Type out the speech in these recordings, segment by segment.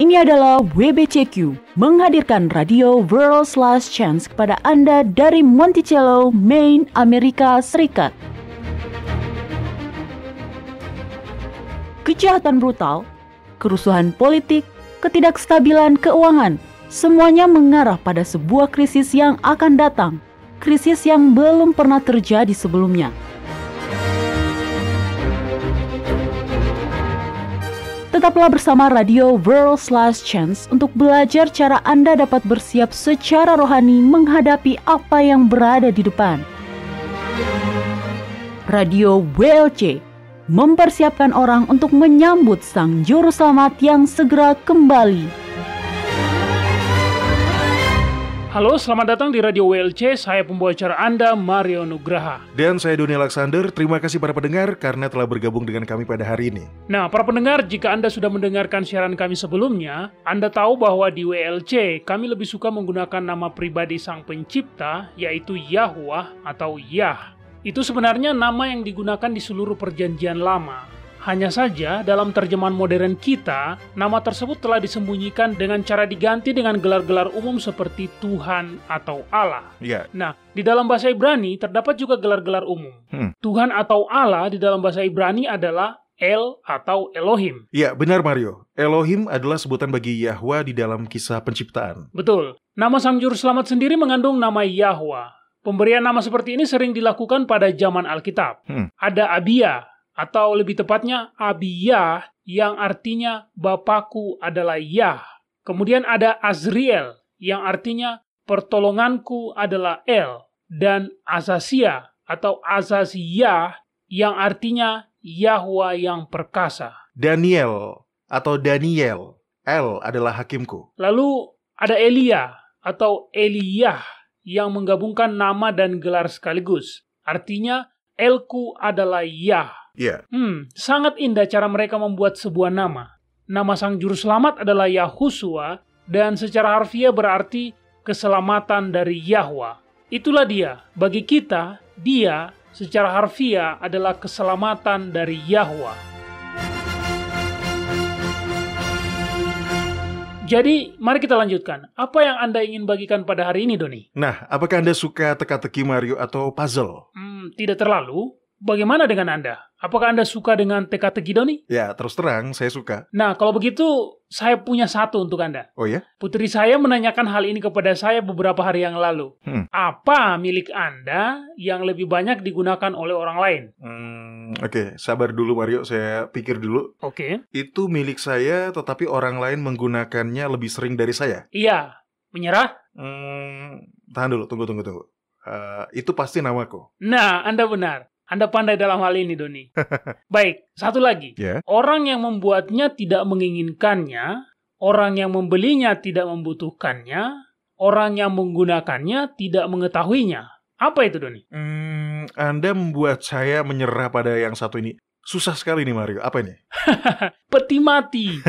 Ini adalah WBCQ, menghadirkan radio World's Last Chance kepada Anda dari Monticello, Maine, Amerika Serikat. Kejahatan brutal, kerusuhan politik, ketidakstabilan keuangan, semuanya mengarah pada sebuah krisis yang akan datang, krisis yang belum pernah terjadi sebelumnya. Tetaplah bersama Radio World's Last Chance untuk belajar cara Anda dapat bersiap secara rohani menghadapi apa yang berada di depan. Radio WLC mempersiapkan orang untuk menyambut Sang Juru Selamat yang segera kembali. Halo, selamat datang di Radio WLC. Saya pembawa acara Anda, Mario Nugraha. Dan saya Doni Alexander. Terima kasih para pendengar karena telah bergabung dengan kami pada hari ini. Nah, para pendengar, jika Anda sudah mendengarkan siaran kami sebelumnya, Anda tahu bahwa di WLC kami lebih suka menggunakan nama pribadi Sang Pencipta, yaitu Yahweh atau Yah. Itu sebenarnya nama yang digunakan di seluruh perjanjian lama. Hanya saja, dalam terjemahan modern kita, nama tersebut telah disembunyikan dengan cara diganti dengan gelar-gelar umum seperti Tuhan atau Allah. Ya. Nah, di dalam bahasa Ibrani terdapat juga gelar-gelar umum. Tuhan atau Allah di dalam bahasa Ibrani adalah El atau Elohim. Ya, benar Mario. Elohim adalah sebutan bagi Yahweh di dalam kisah penciptaan. Betul. Nama Sang Juru Selamat sendiri mengandung nama Yahweh. Pemberian nama seperti ini sering dilakukan pada zaman Alkitab. Ada Abia, atau lebih tepatnya Abiyah, yang artinya Bapakku adalah Yah. Kemudian ada Azriel, yang artinya pertolonganku adalah El. Dan Azasia atau Azaziyah, yang artinya Yahweh yang perkasa. Daniel atau Daniel, El adalah hakimku. Lalu ada Elia atau Eliyah, yang menggabungkan nama dan gelar sekaligus. Artinya Elku adalah Yah. Ya. Sangat indah cara mereka membuat sebuah nama. Nama Sang Juru Selamat adalah Yahushua, dan secara harfiah berarti keselamatan dari Yahweh. Itulah dia. Bagi kita, dia secara harfiah adalah keselamatan dari Yahweh. Jadi, mari kita lanjutkan. Apa yang Anda ingin bagikan pada hari ini, Doni? Nah, apakah Anda suka teka-teki Mario atau puzzle? Tidak terlalu. Bagaimana dengan Anda? Apakah Anda suka dengan teka-teki, Doni? Ya, terus terang, saya suka. Nah, kalau begitu, saya punya satu untuk Anda. Oh ya? Putri saya menanyakan hal ini kepada saya beberapa hari yang lalu. Apa milik Anda yang lebih banyak digunakan oleh orang lain? Oke, sabar dulu Mario, saya pikir dulu. Oke. Itu milik saya, tetapi orang lain menggunakannya lebih sering dari saya. Iya. Menyerah? Tahan dulu, tunggu. Itu pasti namaku. Nah, Anda benar. Anda pandai dalam hal ini, Doni. Baik, satu lagi. Yeah. Orang yang membuatnya tidak menginginkannya, orang yang membelinya tidak membutuhkannya, orang yang menggunakannya tidak mengetahuinya. Apa itu, Doni? Anda membuat saya menyerah pada yang satu ini. Susah sekali nih, Mario. Apa ini? Peti mati.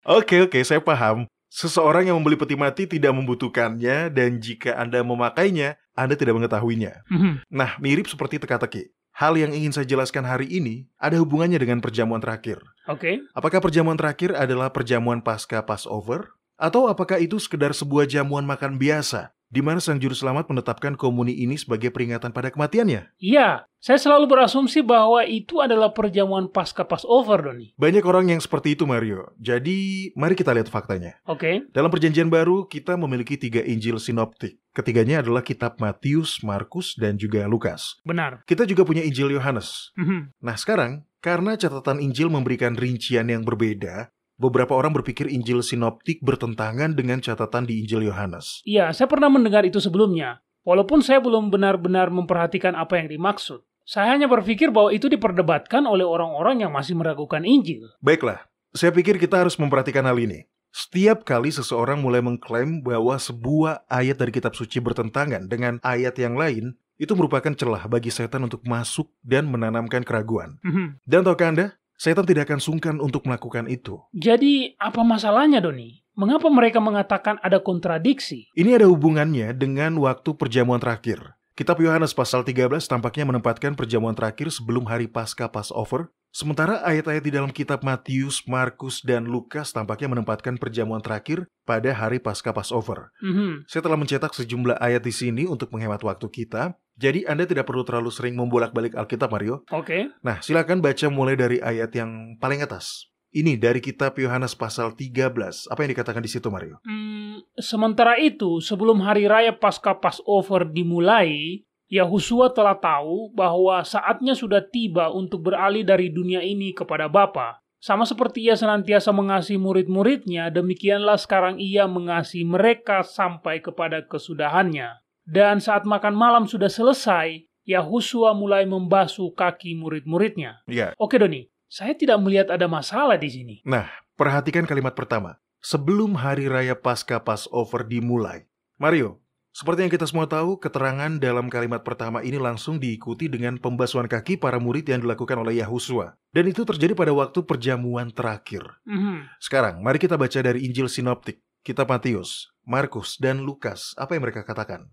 Oke, saya paham. Seseorang yang membeli peti mati tidak membutuhkannya, dan jika Anda memakainya, Anda tidak mengetahuinya. Nah, mirip seperti teka-teki. Hal yang ingin saya jelaskan hari ini ada hubungannya dengan perjamuan terakhir. Oke. Apakah perjamuan terakhir adalah perjamuan pasca Passover? Atau apakah itu sekedar sebuah jamuan makan biasa, di mana Sang Juru Selamat menetapkan komuni ini sebagai peringatan pada kematiannya? Iya, saya selalu berasumsi bahwa itu adalah perjamuan pasca Passover, Doni. Banyak orang yang seperti itu, Mario. Jadi, mari kita lihat faktanya. Oke. Dalam perjanjian baru, kita memiliki 3 Injil sinoptik. Ketiganya adalah kitab Matius, Markus, dan juga Lukas. Benar. Kita juga punya Injil Yohanes. Nah, sekarang, karena catatan Injil memberikan rincian yang berbeda, beberapa orang berpikir Injil sinoptik bertentangan dengan catatan di Injil Yohanes. Iya, saya pernah mendengar itu sebelumnya. Walaupun saya belum benar-benar memperhatikan apa yang dimaksud. Saya hanya berpikir bahwa itu diperdebatkan oleh orang-orang yang masih meragukan Injil. Baiklah, saya pikir kita harus memperhatikan hal ini. Setiap kali seseorang mulai mengklaim bahwa sebuah ayat dari kitab suci bertentangan dengan ayat yang lain, itu merupakan celah bagi setan untuk masuk dan menanamkan keraguan. Dan tahukah Anda, setan tidak akan sungkan untuk melakukan itu. Jadi, apa masalahnya, Doni? Mengapa mereka mengatakan ada kontradiksi? Ini ada hubungannya dengan waktu perjamuan terakhir. Kitab Yohanes pasal 13 tampaknya menempatkan perjamuan terakhir sebelum hari Paskah Passover Sementara ayat-ayat di dalam kitab Matius, Markus, dan Lukas tampaknya menempatkan perjamuan terakhir pada hari Paskah Passover. Saya telah mencetak sejumlah ayat di sini untuk menghemat waktu kita, jadi Anda tidak perlu terlalu sering membolak-balik Alkitab, Mario. Oke. Nah, silakan baca mulai dari ayat yang paling atas. Ini dari kitab Yohanes pasal 13. Apa yang dikatakan di situ, Mario? Sementara itu, sebelum hari raya Paskah Passover dimulai, Yahusua telah tahu bahwa saatnya sudah tiba untuk beralih dari dunia ini kepada Bapa. Sama seperti ia senantiasa mengasihi murid-muridnya, demikianlah sekarang ia mengasihi mereka sampai kepada kesudahannya. Dan saat makan malam sudah selesai, Yahusua mulai membasuh kaki murid-muridnya. Ya. Oke, Doni, saya tidak melihat ada masalah di sini. Nah, perhatikan kalimat pertama. Sebelum hari raya Paskah Passover dimulai. Mario, seperti yang kita semua tahu, keterangan dalam kalimat pertama ini langsung diikuti dengan pembasuhan kaki para murid yang dilakukan oleh Yahusua. Dan itu terjadi pada waktu perjamuan terakhir. Sekarang, mari kita baca dari Injil Sinoptik, kitab Matius, Markus, dan Lukas. Apa yang mereka katakan?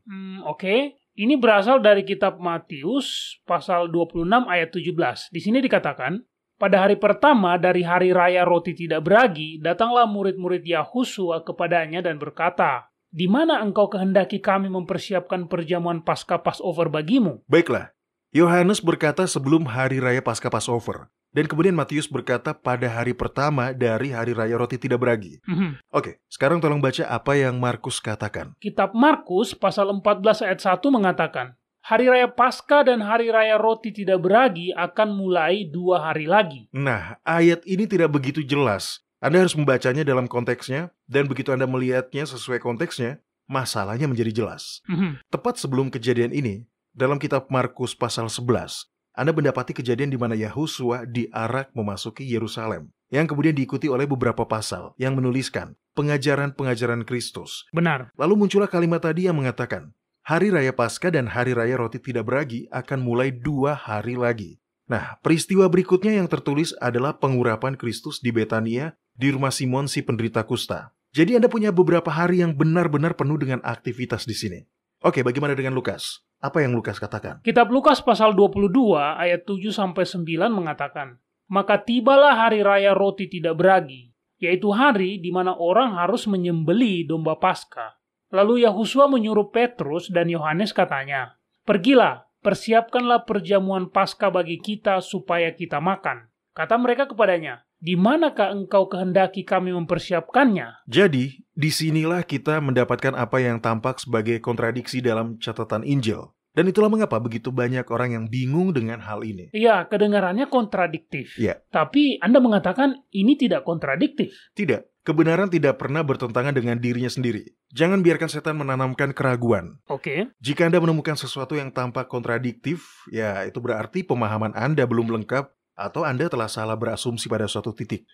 Oke. Ini berasal dari kitab Matius, pasal 26 ayat 17. Di sini dikatakan, pada hari pertama dari hari raya roti tidak beragi, datanglah murid-murid Yahusua kepadanya dan berkata, "Di mana engkau kehendaki kami mempersiapkan perjamuan Paskah Passover bagimu?" Baiklah, Yohanes berkata sebelum hari raya Paskah Passover. Dan kemudian Matius berkata pada hari pertama dari hari raya roti tidak beragi. Oke, sekarang tolong baca apa yang Markus katakan. Kitab Markus pasal 14 ayat 1 mengatakan, hari raya Paskah dan hari raya roti tidak beragi akan mulai 2 hari lagi. Nah, ayat ini tidak begitu jelas. Anda harus membacanya dalam konteksnya, dan begitu Anda melihatnya sesuai konteksnya, masalahnya menjadi jelas. Tepat sebelum kejadian ini, dalam kitab Markus pasal 11, Anda mendapati kejadian di mana Yahusua diarak memasuki Yerusalem, yang kemudian diikuti oleh beberapa pasal yang menuliskan pengajaran-pengajaran Kristus. Benar. Lalu muncullah kalimat tadi yang mengatakan, hari raya Paskah dan hari raya roti tidak beragi akan mulai 2 hari lagi. Nah, peristiwa berikutnya yang tertulis adalah pengurapan Kristus di Betania, di rumah Simon si penderita kusta. Jadi Anda punya beberapa hari yang benar-benar penuh dengan aktivitas di sini. Oke, bagaimana dengan Lukas? Apa yang Lukas katakan? Kitab Lukas pasal 22 ayat 7-9 mengatakan, maka tibalah hari raya roti tidak beragi, yaitu hari di mana orang harus menyembeli domba Paskah. Lalu Yahusua menyuruh Petrus dan Yohanes katanya, pergilah, persiapkanlah perjamuan Paskah bagi kita supaya kita makan. Kata mereka kepadanya, di manakah engkau kehendaki kami mempersiapkannya? Jadi, disinilah kita mendapatkan apa yang tampak sebagai kontradiksi dalam catatan Injil. Dan itulah mengapa begitu banyak orang yang bingung dengan hal ini. Iya, kedengarannya kontradiktif. Ya. Tapi Anda mengatakan ini tidak kontradiktif. Tidak, kebenaran tidak pernah bertentangan dengan dirinya sendiri. Jangan biarkan setan menanamkan keraguan. Oke. Jika Anda menemukan sesuatu yang tampak kontradiktif, ya itu berarti pemahaman Anda belum lengkap, atau Anda telah salah berasumsi pada suatu titik.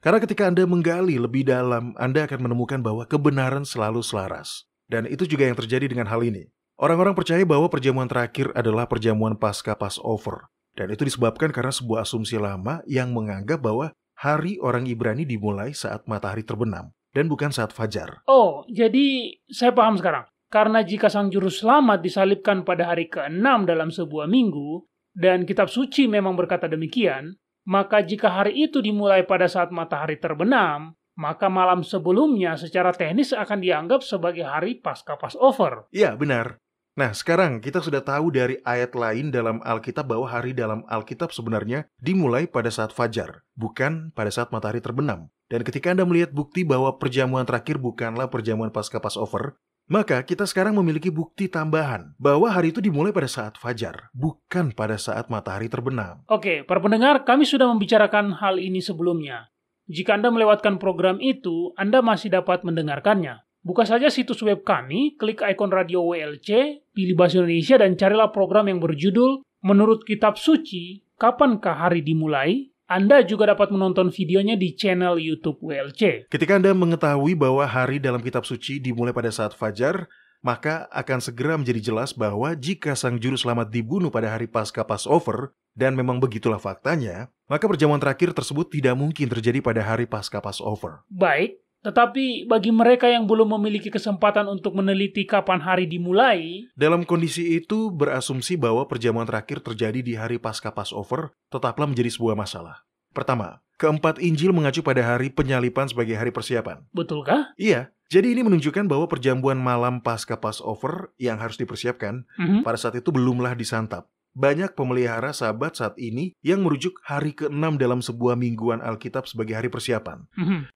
Karena ketika Anda menggali lebih dalam, Anda akan menemukan bahwa kebenaran selalu selaras. Dan itu juga yang terjadi dengan hal ini. Orang-orang percaya bahwa perjamuan terakhir adalah perjamuan Paskah Passover. Dan itu disebabkan karena sebuah asumsi lama yang menganggap bahwa hari orang Ibrani dimulai saat matahari terbenam, dan bukan saat fajar. Oh, jadi saya paham sekarang. Karena jika Sang Juru Selamat disalibkan pada hari ke-6 dalam sebuah minggu, dan kitab suci memang berkata demikian, maka jika hari itu dimulai pada saat matahari terbenam, maka malam sebelumnya secara teknis akan dianggap sebagai hari Paskah Passover. Iya, benar. Nah, sekarang kita sudah tahu dari ayat lain dalam Alkitab bahwa hari dalam Alkitab sebenarnya dimulai pada saat fajar, bukan pada saat matahari terbenam. Dan ketika Anda melihat bukti bahwa perjamuan terakhir bukanlah perjamuan Paskah Passover, maka kita sekarang memiliki bukti tambahan bahwa hari itu dimulai pada saat fajar, bukan pada saat matahari terbenam. Oke, para pendengar, kami sudah membicarakan hal ini sebelumnya. Jika Anda melewatkan program itu, Anda masih dapat mendengarkannya. Buka saja situs web kami, klik ikon radio WLC, pilih bahasa Indonesia, dan carilah program yang berjudul Menurut Kitab Suci, Kapankah Hari Dimulai? Anda juga dapat menonton videonya di channel YouTube WLC. Ketika Anda mengetahui bahwa hari dalam kitab suci dimulai pada saat fajar, maka akan segera menjadi jelas bahwa jika Sang Juru Selamat dibunuh pada hari Paskah Passover, dan memang begitulah faktanya, maka perjamuan terakhir tersebut tidak mungkin terjadi pada hari Paskah Passover. Baik, Tetapi bagi mereka yang belum memiliki kesempatan untuk meneliti kapan hari dimulai, dalam kondisi itu berasumsi bahwa perjamuan terakhir terjadi di hari pasca Passover tetaplah menjadi sebuah masalah. Pertama, keempat Injil mengacu pada hari penyaliban sebagai hari persiapan. Betulkah? Iya, jadi ini menunjukkan bahwa perjamuan malam pasca Passover yang harus dipersiapkan pada saat itu belumlah disantap. Banyak pemelihara Sabat saat ini yang merujuk hari ke-6 dalam sebuah mingguan Alkitab sebagai hari persiapan.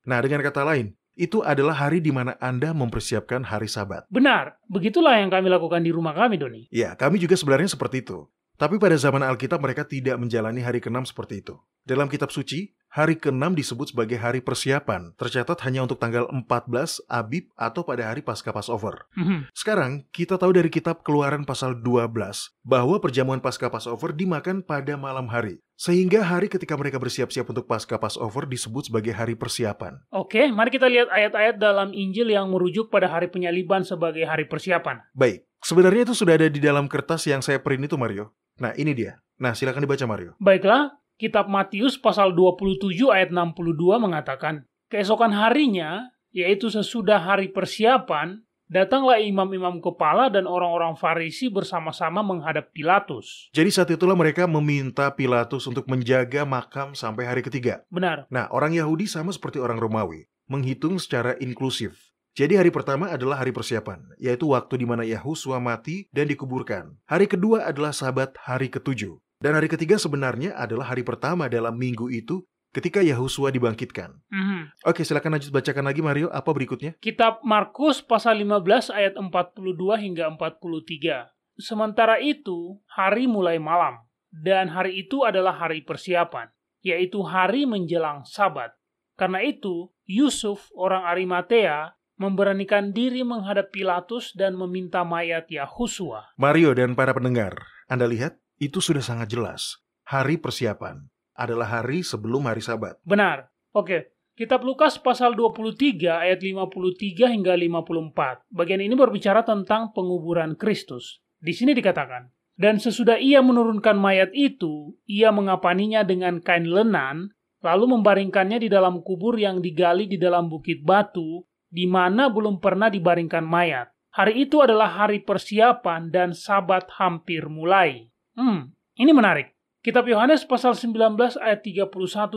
Nah, dengan kata lain, itu adalah hari di mana Anda mempersiapkan hari Sabat. Benar, begitulah yang kami lakukan di rumah kami, Doni. Ya, kami juga sebenarnya seperti itu. Tapi pada zaman Alkitab mereka tidak menjalani hari ke-6 seperti itu. Dalam kitab suci, hari ke-6 disebut sebagai hari persiapan, tercatat hanya untuk tanggal 14 Abib atau pada hari pasca Passover. Sekarang, kita tahu dari kitab Keluaran pasal 12 bahwa perjamuan pasca Passover dimakan pada malam hari. Sehingga hari ketika mereka bersiap-siap untuk pasca Passover disebut sebagai hari persiapan. Oke, mari kita lihat ayat-ayat dalam Injil yang merujuk pada hari penyaliban sebagai hari persiapan. Baik, sebenarnya itu sudah ada di dalam kertas yang saya print itu, Mario. Nah, ini dia. Nah, silakan dibaca, Mario. Baiklah, kitab Matius pasal 27 ayat 62 mengatakan, keesokan harinya, yaitu sesudah hari persiapan, datanglah imam-imam kepala dan orang-orang Farisi bersama-sama menghadap Pilatus. Jadi saat itulah mereka meminta Pilatus untuk menjaga makam sampai hari ketiga. Benar. Nah, orang Yahudi sama seperti orang Romawi, menghitung secara inklusif. Jadi hari pertama adalah hari persiapan, yaitu waktu di mana Yahusua mati dan dikuburkan. Hari kedua adalah Sabat hari ke-7. Dan hari ketiga sebenarnya adalah hari pertama dalam minggu itu ketika Yahusua dibangkitkan. Oke, silakan lanjut bacakan lagi, Mario. Apa berikutnya? Kitab Markus pasal 15 ayat 42 hingga 43. Sementara itu, hari mulai malam, dan hari itu adalah hari persiapan, yaitu hari menjelang Sabat. Karena itu, Yusuf, orang Arimatea, memberanikan diri menghadap Pilatus dan meminta mayat Yahusua. Mario dan para pendengar, Anda lihat, itu sudah sangat jelas. Hari persiapan adalah hari sebelum hari Sabat. Benar. Oke. Kitab Lukas pasal 23 ayat 53 hingga 54. Bagian ini berbicara tentang penguburan Kristus. Di sini dikatakan, dan sesudah ia menurunkan mayat itu, ia mengapaninya dengan kain lenan, lalu membaringkannya di dalam kubur yang digali di dalam bukit batu, di mana belum pernah dibaringkan mayat. Hari itu adalah hari persiapan dan Sabat hampir mulai. Ini menarik. Kitab Yohanes pasal 19 ayat 31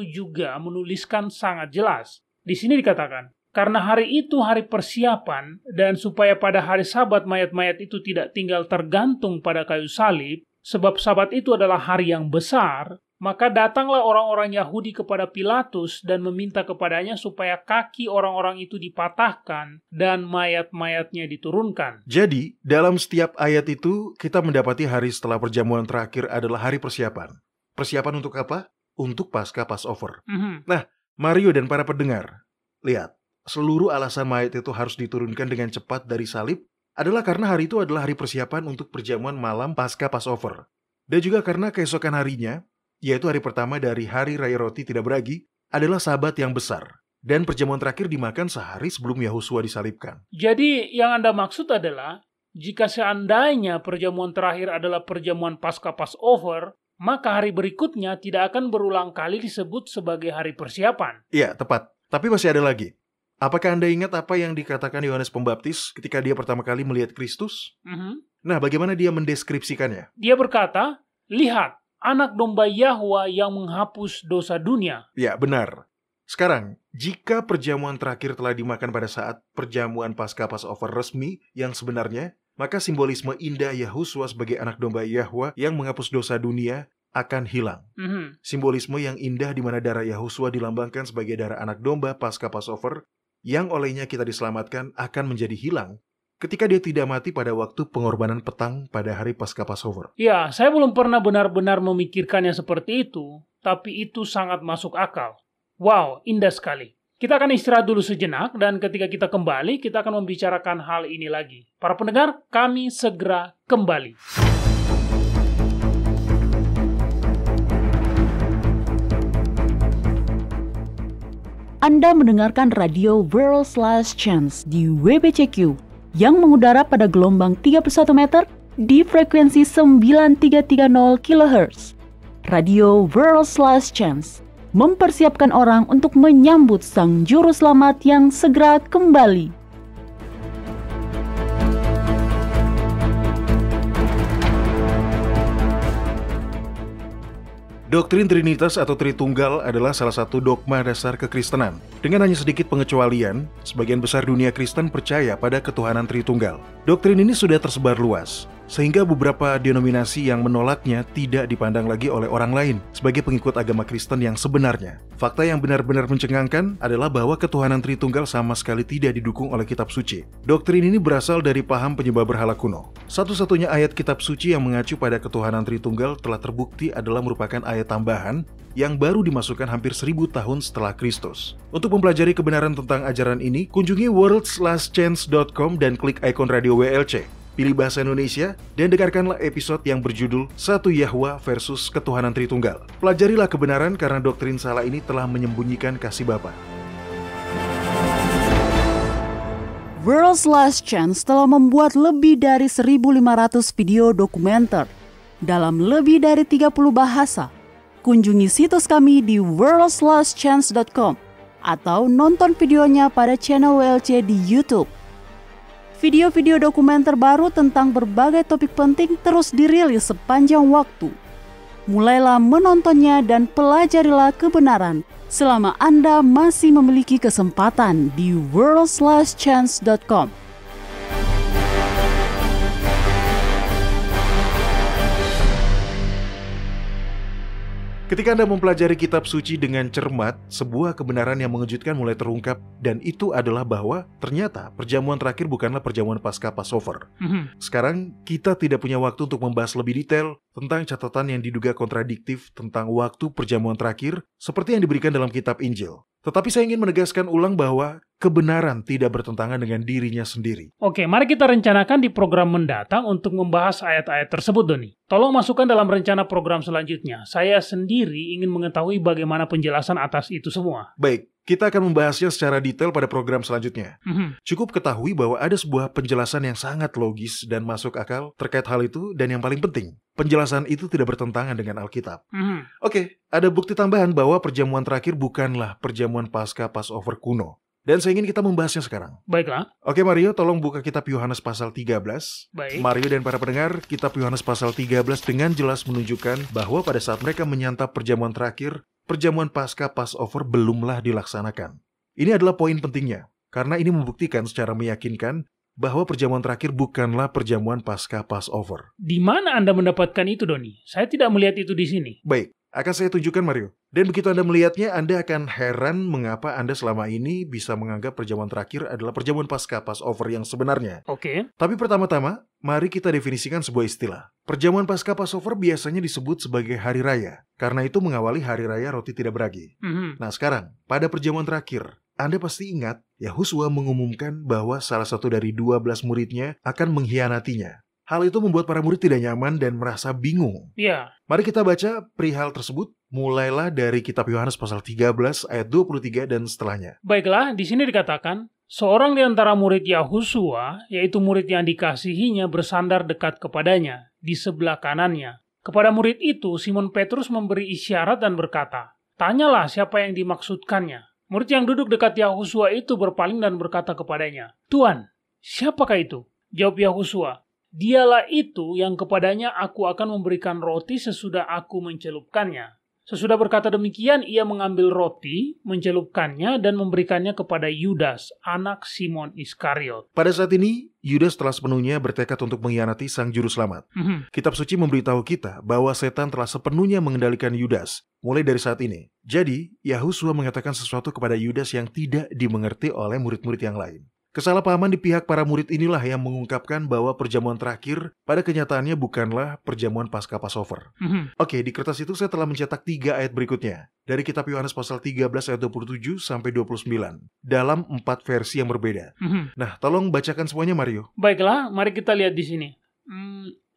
juga menuliskan sangat jelas. Di sini dikatakan, karena hari itu hari persiapan dan supaya pada hari Sabat mayat-mayat itu tidak tinggal tergantung pada kayu salib, sebab Sabat itu adalah hari yang besar, maka datanglah orang-orang Yahudi kepada Pilatus dan meminta kepadanya supaya kaki orang-orang itu dipatahkan dan mayat-mayatnya diturunkan. Jadi, dalam setiap ayat itu, kita mendapati hari setelah perjamuan terakhir adalah hari persiapan. Persiapan untuk apa? Untuk pasca Passover. Nah, Mario dan para pendengar, lihat, seluruh alasan mayat itu harus diturunkan dengan cepat dari salib adalah karena hari itu adalah hari persiapan untuk perjamuan malam pasca Passover. Dan juga karena keesokan harinya, yaitu hari pertama dari Hari Raya Roti Tidak Beragi, adalah Sabat yang besar. Dan perjamuan terakhir dimakan sehari sebelum Yahusua disalibkan. Jadi yang Anda maksud adalah, jika seandainya perjamuan terakhir adalah perjamuan pasca Passover, maka hari berikutnya tidak akan berulang kali disebut sebagai hari persiapan. Iya, tepat. Tapi masih ada lagi. Apakah Anda ingat apa yang dikatakan Yohanes Pembaptis ketika dia pertama kali melihat Kristus? Nah, bagaimana dia mendeskripsikannya? Dia berkata, lihat, Anak domba Yahwa yang menghapus dosa dunia. Ya, benar. Sekarang, jika perjamuan terakhir telah dimakan pada saat perjamuan pasca Passover resmi yang sebenarnya, maka simbolisme indah Yahusua sebagai anak domba Yahwa yang menghapus dosa dunia akan hilang. Simbolisme yang indah di mana darah Yahusua dilambangkan sebagai darah anak domba pasca Passover yang olehnya kita diselamatkan akan menjadi hilang ketika dia tidak mati pada waktu pengorbanan petang pada hari pasca Passover. Ya, saya belum pernah benar-benar memikirkannya seperti itu, tapi itu sangat masuk akal. Wow, indah sekali. Kita akan istirahat dulu sejenak, dan ketika kita kembali, kita akan membicarakan hal ini lagi. Para pendengar, kami segera kembali. Anda mendengarkan radio World's Last Chance di WBCQ yang mengudara pada gelombang 31 meter di frekuensi 9330 kHz. Radio World's Last Chance, mempersiapkan orang untuk menyambut Sang Juru Selamat yang segera kembali. Doktrin Trinitas atau Tritunggal adalah salah satu dogma dasar kekristenan. Dengan hanya sedikit pengecualian, sebagian besar dunia Kristen percaya pada ketuhanan Tritunggal. Doktrin ini sudah tersebar luas, sehingga beberapa denominasi yang menolaknya tidak dipandang lagi oleh orang lain sebagai pengikut agama Kristen yang sebenarnya. Fakta yang benar-benar mencengangkan adalah bahwa ketuhanan Tritunggal sama sekali tidak didukung oleh kitab suci. Doktrin ini berasal dari paham penyembah berhala kuno. Satu-satunya ayat kitab suci yang mengacu pada ketuhanan Tritunggal telah terbukti adalah merupakan ayat tambahan yang baru dimasukkan hampir 1000 tahun setelah Kristus. Untuk mempelajari kebenaran tentang ajaran ini, kunjungi worldslastchance.com dan klik ikon radio WLC. Pilih bahasa Indonesia dan dengarkanlah episode yang berjudul Satu Yahwa versus Ketuhanan Tritunggal. Pelajarilah kebenaran karena doktrin salah ini telah menyembunyikan kasih Bapa. World's Last Chance telah membuat lebih dari 1.500 video dokumenter dalam lebih dari 30 bahasa. Kunjungi situs kami di worldslastchance.com atau nonton videonya pada channel WLC di YouTube. Video-video dokumenter baru tentang berbagai topik penting terus dirilis sepanjang waktu. Mulailah menontonnya dan pelajarilah kebenaran selama Anda masih memiliki kesempatan di worldslastchance.com. Ketika Anda mempelajari kitab suci dengan cermat, sebuah kebenaran yang mengejutkan mulai terungkap, dan itu adalah bahwa ternyata perjamuan terakhir bukanlah perjamuan pasca Passover. Sekarang, kita tidak punya waktu untuk membahas lebih detail tentang catatan yang diduga kontradiktif tentang waktu perjamuan terakhir seperti yang diberikan dalam kitab Injil. Tetapi saya ingin menegaskan ulang bahwa kebenaran tidak bertentangan dengan dirinya sendiri. Oke, mari kita rencanakan di program mendatang untuk membahas ayat-ayat tersebut, Doni. Tolong masukkan dalam rencana program selanjutnya. Saya sendiri ingin mengetahui bagaimana penjelasan atas itu semua. Baik, kita akan membahasnya secara detail pada program selanjutnya. Cukup ketahui bahwa ada sebuah penjelasan yang sangat logis dan masuk akal terkait hal itu, dan yang paling penting, penjelasan itu tidak bertentangan dengan Alkitab. Oke, ada bukti tambahan bahwa perjamuan terakhir bukanlah perjamuan pasca Passover kuno. Dan saya ingin kita membahasnya sekarang. Baiklah. Oke Mario, tolong buka kitab Yohanes pasal 13. Baik. Mario dan para pendengar, kitab Yohanes pasal 13 dengan jelas menunjukkan bahwa pada saat mereka menyantap perjamuan terakhir, perjamuan pasca Passover belumlah dilaksanakan. Ini adalah poin pentingnya, karena ini membuktikan secara meyakinkan bahwa perjamuan terakhir bukanlah perjamuan pasca Passover. Di mana Anda mendapatkan itu, Doni? Saya tidak melihat itu di sini. Baik, akan saya tunjukkan Mario. Dan begitu Anda melihatnya, Anda akan heran mengapa Anda selama ini bisa menganggap perjamuan terakhir adalah perjamuan pasca Passover yang sebenarnya. Oke. Tapi pertama-tama, mari kita definisikan sebuah istilah. Perjamuan pasca Passover biasanya disebut sebagai hari raya, karena itu mengawali hari raya roti tidak beragi. Nah sekarang, pada perjamuan terakhir, Anda pasti ingat, Yahusua mengumumkan bahwa salah satu dari 12 muridnya akan mengkhianatinya. Hal itu membuat para murid tidak nyaman dan merasa bingung. Iya. Mari kita baca perihal tersebut, mulailah dari kitab Yohanes pasal 13 ayat 23 dan setelahnya. Baiklah, di sini dikatakan, seorang di antara murid Yahusua, yaitu murid yang dikasihinya, bersandar dekat kepadanya, di sebelah kanannya. Kepada murid itu, Simon Petrus memberi isyarat dan berkata, "Tanyalah siapa yang dimaksudkannya." Murid yang duduk dekat Yahusua itu berpaling dan berkata kepadanya, "Tuan, siapakah itu?" Jawab Yahusua, "Dialah itu yang kepadanya aku akan memberikan roti sesudah aku mencelupkannya." Sesudah berkata demikian, ia mengambil roti, mencelupkannya, dan memberikannya kepada Yudas, anak Simon Iskariot. Pada saat ini, Yudas telah sepenuhnya bertekad untuk mengkhianati Sang Juru Selamat. Kitab suci memberitahu kita bahwa setan telah sepenuhnya mengendalikan Yudas, mulai dari saat ini. Jadi, Yahusua mengatakan sesuatu kepada Yudas yang tidak dimengerti oleh murid-murid yang lain. Kesalahpahaman di pihak para murid inilah yang mengungkapkan bahwa perjamuan terakhir pada kenyataannya bukanlah perjamuan pasca Passover. Oke, di kertas itu saya telah mencetak 3 ayat berikutnya. Dari kitab Yohanes pasal 13 ayat 27 sampai 29. Dalam 4 versi yang berbeda. Nah, tolong bacakan semuanya Mario. Baiklah, mari kita lihat di sini.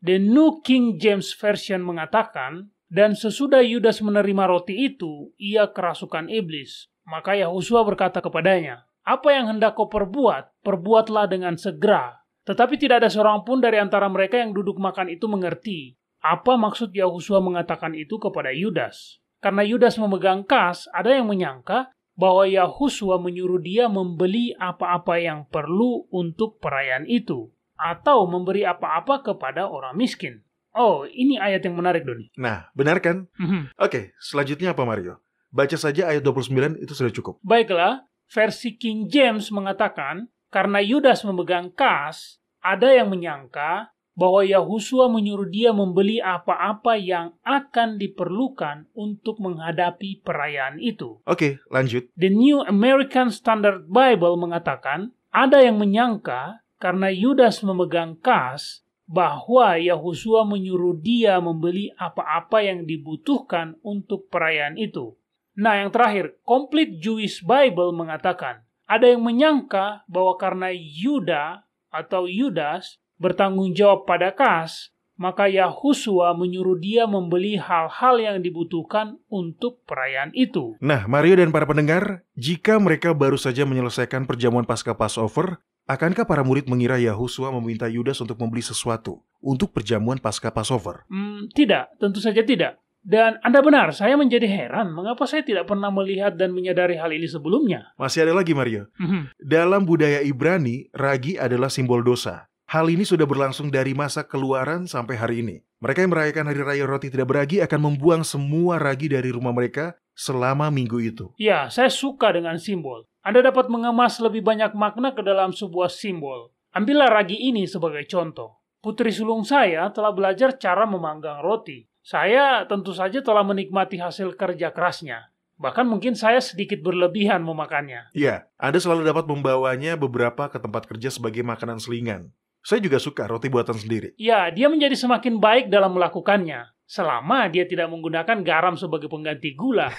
The New King James Version mengatakan, "Dan sesudah Yudas menerima roti itu, ia kerasukan iblis. Maka Yahusua berkata kepadanya, 'Apa yang hendak kau perbuat, perbuatlah dengan segera.' Tetapi tidak ada seorang pun dari antara mereka yang duduk makan itu mengerti apa maksud Yahusua mengatakan itu kepada Yudas. karena Yudas memegang kas, ada yang menyangka bahwa Yahusua menyuruh dia membeli apa-apa yang perlu untuk perayaan itu, atau memberi apa-apa kepada orang miskin. Oh, ini ayat yang menarik, Doni. Nah, benar kan? Oke, selanjutnya apa, Mario? Baca saja ayat 29, itu sudah cukup. Baiklah, versi King James mengatakan, karena Yudas memegang kas, ada yang menyangka bahwa Yahusua menyuruh dia membeli apa-apa yang akan diperlukan untuk menghadapi perayaan itu. Oke, lanjut. The New American Standard Bible mengatakan, ada yang menyangka karena Yudas memegang kas, bahwa Yahusua menyuruh dia membeli apa-apa yang dibutuhkan untuk perayaan itu. Nah, yang terakhir, Complete Jewish Bible mengatakan, ada yang menyangka bahwa karena Yudas bertanggung jawab pada kas, maka Yahusua menyuruh dia membeli hal-hal yang dibutuhkan untuk perayaan itu. Nah, Mario dan para pendengar, jika mereka baru saja menyelesaikan perjamuan Paskah Passover, akankah para murid mengira Yahusua meminta Yudas untuk membeli sesuatu untuk perjamuan Paskah Passover? Tidak, tentu saja tidak. Dan Anda benar, saya menjadi heran mengapa saya tidak pernah melihat dan menyadari hal ini sebelumnya. Masih ada lagi, Mario. Dalam budaya Ibrani, ragi adalah simbol dosa. Hal ini sudah berlangsung dari masa keluaran sampai hari ini. Mereka yang merayakan Hari Raya Roti Tidak Beragi akan membuang semua ragi dari rumah mereka selama minggu itu. Ya, saya suka dengan simbol. Anda dapat mengemas lebih banyak makna ke dalam sebuah simbol. Ambillah ragi ini sebagai contoh. Putri sulung saya telah belajar cara memanggang roti. Saya tentu saja telah menikmati hasil kerja kerasnya. Bahkan mungkin saya sedikit berlebihan memakannya. Ya, Anda selalu dapat membawanya beberapa ke tempat kerja sebagai makanan selingan. Saya juga suka roti buatan sendiri. Ya, dia menjadi semakin baik dalam melakukannya, selama dia tidak menggunakan garam sebagai pengganti gula.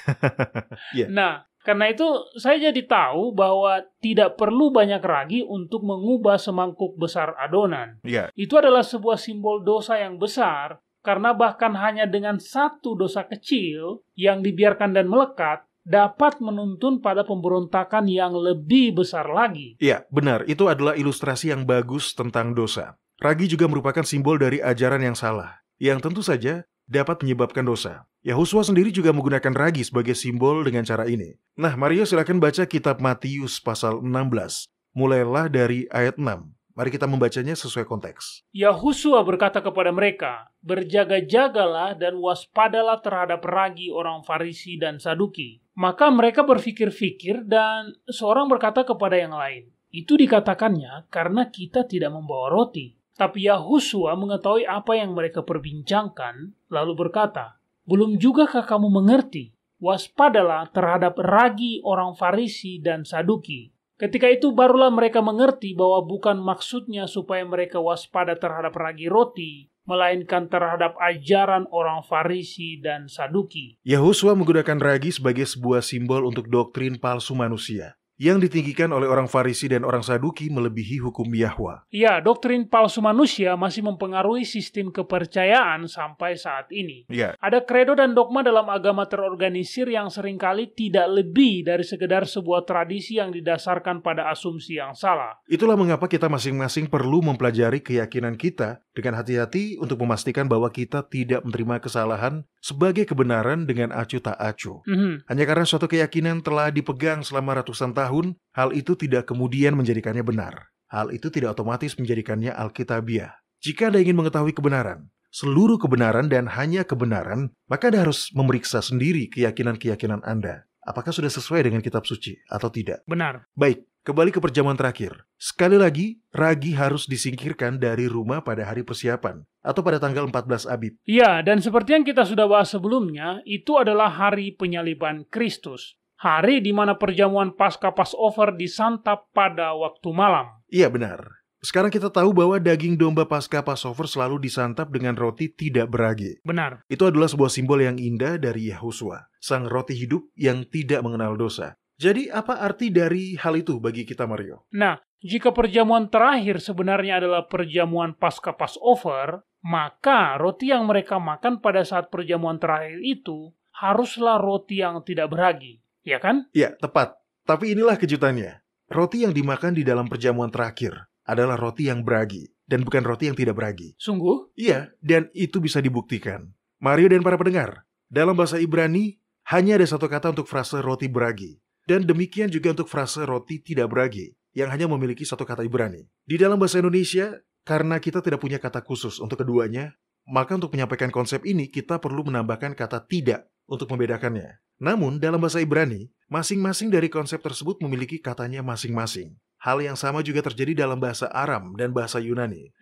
Yeah. Nah, karena itu saya jadi tahu bahwa tidak perlu banyak ragi untuk mengubah semangkuk besar adonan. Yeah. Itu adalah sebuah simbol dosa yang besar, karena bahkan hanya dengan satu dosa kecil yang dibiarkan dan melekat, dapat menuntun pada pemberontakan yang lebih besar lagi. Iya, benar. Itu adalah ilustrasi yang bagus tentang dosa. Ragi juga merupakan simbol dari ajaran yang salah, yang tentu saja dapat menyebabkan dosa. Yahusua sendiri juga menggunakan ragi sebagai simbol dengan cara ini. Nah, Mario silakan baca kitab Matius pasal 16. Mulailah dari ayat 6. Mari kita membacanya sesuai konteks. Yahusua berkata kepada mereka, berjaga-jagalah dan waspadalah terhadap ragi orang Farisi dan Saduki. Maka mereka berfikir-fikir dan seorang berkata kepada yang lain, itu dikatakannya karena kita tidak membawa roti. Tapi Yahusua mengetahui apa yang mereka perbincangkan, lalu berkata, belum jugakah kamu mengerti? Waspadalah terhadap ragi orang Farisi dan Saduki. Ketika itu barulah mereka mengerti bahwa bukan maksudnya supaya mereka waspada terhadap ragi roti, melainkan terhadap ajaran orang Farisi dan Saduki. Yahusua menggunakan ragi sebagai sebuah simbol untuk doktrin palsu manusia yang ditinggikan oleh orang Farisi dan orang Saduki melebihi hukum Yahwa. Ya, doktrin palsu manusia masih mempengaruhi sistem kepercayaan sampai saat ini. Ya. Ada kredo dan dogma dalam agama terorganisir yang seringkali tidak lebih dari sekedar sebuah tradisi yang didasarkan pada asumsi yang salah. Itulah mengapa kita masing-masing perlu mempelajari keyakinan kita dengan hati-hati untuk memastikan bahwa kita tidak menerima kesalahan sebagai kebenaran dengan acuh tak acuh. Hanya karena suatu keyakinan telah dipegang selama ratusan tahun, hal itu tidak kemudian menjadikannya benar. Hal itu tidak otomatis menjadikannya alkitabiah. Jika Anda ingin mengetahui kebenaran, seluruh kebenaran dan hanya kebenaran, maka Anda harus memeriksa sendiri keyakinan-keyakinan Anda. Apakah sudah sesuai dengan kitab suci atau tidak? Benar. Baik, kembali ke perjamuan terakhir. Sekali lagi, ragi harus disingkirkan dari rumah pada hari persiapan atau pada tanggal 14 Abib. Ya, dan seperti yang kita sudah bahas sebelumnya, itu adalah hari penyaliban Kristus. Hari di mana perjamuan Paskah Passover disantap pada waktu malam. Iya, benar. Sekarang kita tahu bahwa daging domba Paskah Passover selalu disantap dengan roti tidak beragi. Benar. Itu adalah sebuah simbol yang indah dari Yahusua, sang roti hidup yang tidak mengenal dosa. Jadi apa arti dari hal itu bagi kita, Mario? Nah, jika perjamuan terakhir sebenarnya adalah perjamuan Paskah Passover, maka roti yang mereka makan pada saat perjamuan terakhir itu haruslah roti yang tidak beragi, ya kan? Ya, tepat. Tapi inilah kejutannya. Roti yang dimakan di dalam perjamuan terakhir adalah roti yang beragi, dan bukan roti yang tidak beragi. Sungguh? Iya, dan itu bisa dibuktikan. Mario dan para pendengar, dalam bahasa Ibrani, Hanya ada satu kata untuk frase roti beragi. Dan demikian juga untuk frase roti tidak beragi, yang hanya memiliki satu kata Ibrani. Di dalam bahasa Indonesia, karena kita tidak punya kata khusus untuk keduanya, maka untuk menyampaikan konsep ini kita perlu menambahkan kata tidak untuk membedakannya. Namun dalam bahasa Ibrani, masing-masing dari konsep tersebut memiliki katanya masing-masing. Hal yang sama juga terjadi dalam bahasa Aram dan bahasa Yunani.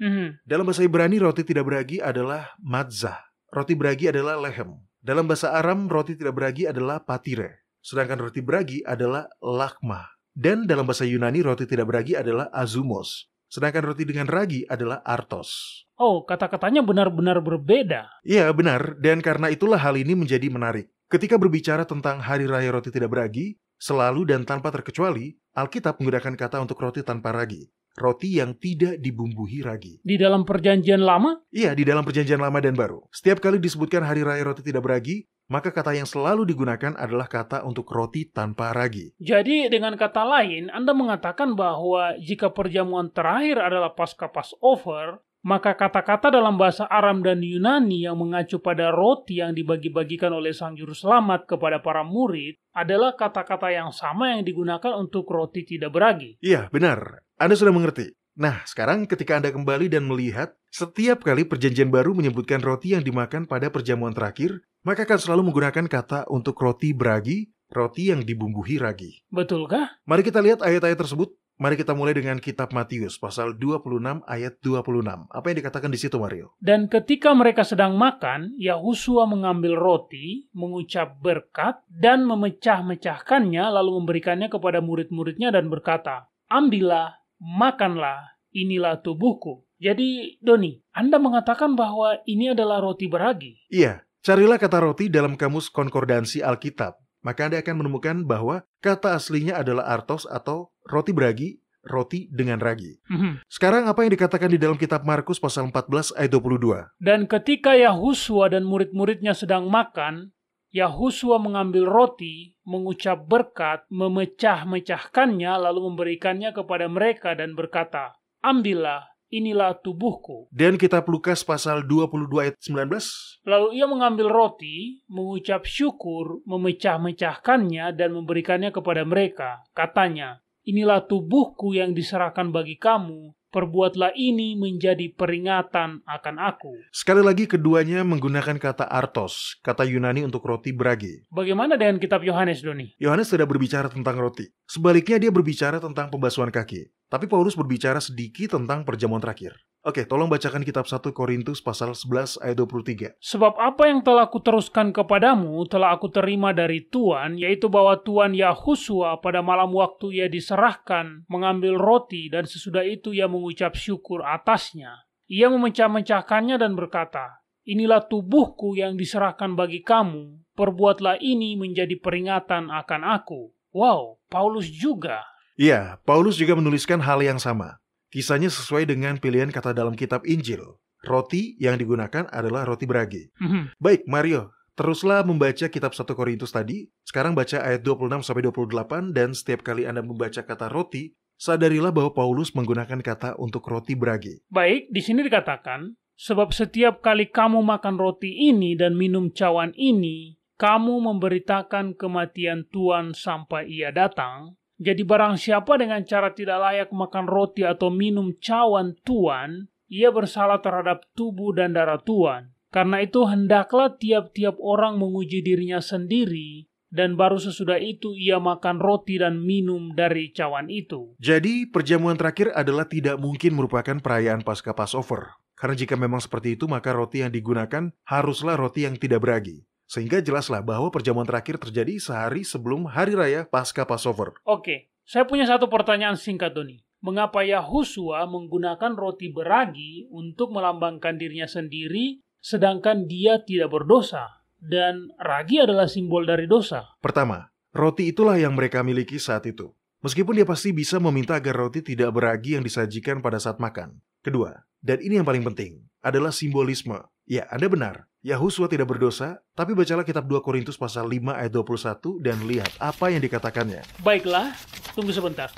Dalam bahasa Ibrani, roti tidak beragi adalah matzah. Roti beragi adalah lehem. Dalam bahasa Aram, roti tidak beragi adalah patire. Sedangkan roti beragi adalah lakma. Dan dalam bahasa Yunani, roti tidak beragi adalah azumos. Sedangkan roti dengan ragi adalah artos. Oh, kata-katanya benar-benar berbeda. Iya, benar. Dan karena itulah hal ini menjadi menarik. Ketika berbicara tentang Hari Raya Roti Tidak Beragi, selalu dan tanpa terkecuali, Alkitab menggunakan kata untuk roti tanpa ragi. Roti yang tidak dibumbui ragi. Di dalam Perjanjian Lama? Iya, di dalam Perjanjian Lama dan Baru. Setiap kali disebutkan Hari Raya Roti Tidak Beragi, maka kata yang selalu digunakan adalah kata untuk roti tanpa ragi. Jadi dengan kata lain, Anda mengatakan bahwa jika perjamuan terakhir adalah Paskah Passover, maka kata-kata dalam bahasa Aram dan Yunani yang mengacu pada roti yang dibagi-bagikan oleh Sang Juru Selamat kepada para murid adalah kata-kata yang sama yang digunakan untuk roti tidak beragi. Iya, benar. Anda sudah mengerti. Nah, sekarang ketika Anda kembali dan melihat, setiap kali Perjanjian Baru menyebutkan roti yang dimakan pada perjamuan terakhir, maka akan selalu menggunakan kata untuk roti beragi, roti yang dibumbui ragi. Betulkah? Mari kita lihat ayat-ayat tersebut. Mari kita mulai dengan kitab Matius, pasal 26 ayat 26. Apa yang dikatakan di situ, Mario? Dan ketika mereka sedang makan, Yahusua mengambil roti, mengucap berkat, dan memecah-mecahkannya, lalu memberikannya kepada murid-muridnya dan berkata, "Ambillah, makanlah, inilah tubuhku." Jadi, Doni, Anda mengatakan bahwa ini adalah roti beragi. Iya, carilah kata roti dalam kamus konkordansi Alkitab. Maka Anda akan menemukan bahwa kata aslinya adalah artos atau roti beragi, roti dengan ragi. Sekarang apa yang dikatakan di dalam kitab Markus pasal 14 ayat 22? Dan ketika Yahusua dan murid-muridnya sedang makan, Yahusua mengambil roti, mengucap berkat, memecah-mecahkannya, lalu memberikannya kepada mereka dan berkata, "Ambillah, inilah tubuhku." Dan kitab Lukas pasal 22 ayat 19? Lalu ia mengambil roti, mengucap syukur, memecah-mecahkannya dan memberikannya kepada mereka. Katanya, "Inilah tubuhku yang diserahkan bagi kamu. Perbuatlah ini menjadi peringatan akan aku." Sekali lagi keduanya menggunakan kata artos, kata Yunani untuk roti beragi. Bagaimana dengan kitab Yohanes, Doni? Yohanes tidak berbicara tentang roti. Sebaliknya dia berbicara tentang pembasuhan kaki. Tapi Paulus berbicara sedikit tentang perjamuan terakhir. Oke, tolong bacakan kitab 1 Korintus pasal 11 ayat 23. "Sebab apa yang telah kuteruskan kepadamu telah aku terima dari Tuhan, yaitu bahwa Tuhan Yahusua pada malam waktu ia diserahkan mengambil roti dan sesudah itu ia mengucap syukur atasnya. Ia memecah-mecahkannya dan berkata, 'Inilah tubuhku yang diserahkan bagi kamu, perbuatlah ini menjadi peringatan akan aku.'" Wow, Paulus juga. Iya, Paulus juga menuliskan hal yang sama. Kisahnya sesuai dengan pilihan kata dalam kitab Injil. Roti yang digunakan adalah roti beragi. Baik, Mario, teruslah membaca kitab 1 Korintus tadi. Sekarang baca ayat 26-28 dan setiap kali Anda membaca kata roti, sadarilah bahwa Paulus menggunakan kata untuk roti beragi. Baik, di sini dikatakan, "Sebab setiap kali kamu makan roti ini dan minum cawan ini, kamu memberitakan kematian Tuhan sampai ia datang. Jadi barang siapa dengan cara tidak layak makan roti atau minum cawan Tuhan, ia bersalah terhadap tubuh dan darah Tuhan. Karena itu hendaklah tiap-tiap orang menguji dirinya sendiri, dan baru sesudah itu ia makan roti dan minum dari cawan itu." Jadi, perjamuan terakhir adalah tidak mungkin merupakan perayaan Paskah Passover. Karena jika memang seperti itu, maka roti yang digunakan haruslah roti yang tidak beragi. Sehingga jelaslah bahwa perjamuan terakhir terjadi sehari sebelum Hari Raya Paskah Passover. Oke, saya punya satu pertanyaan singkat, Doni. Mengapa Yahusua menggunakan roti beragi untuk melambangkan dirinya sendiri, sedangkan dia tidak berdosa? Dan ragi adalah simbol dari dosa. Pertama, roti itulah yang mereka miliki saat itu. Meskipun dia pasti bisa meminta agar roti tidak beragi yang disajikan pada saat makan. Kedua, dan ini yang paling penting, adalah simbolisme. Ya, Anda benar. Yahusua tidak berdosa, tapi bacalah kitab 2 Korintus pasal 5 ayat 21 dan lihat apa yang dikatakannya. Baiklah, tunggu sebentar.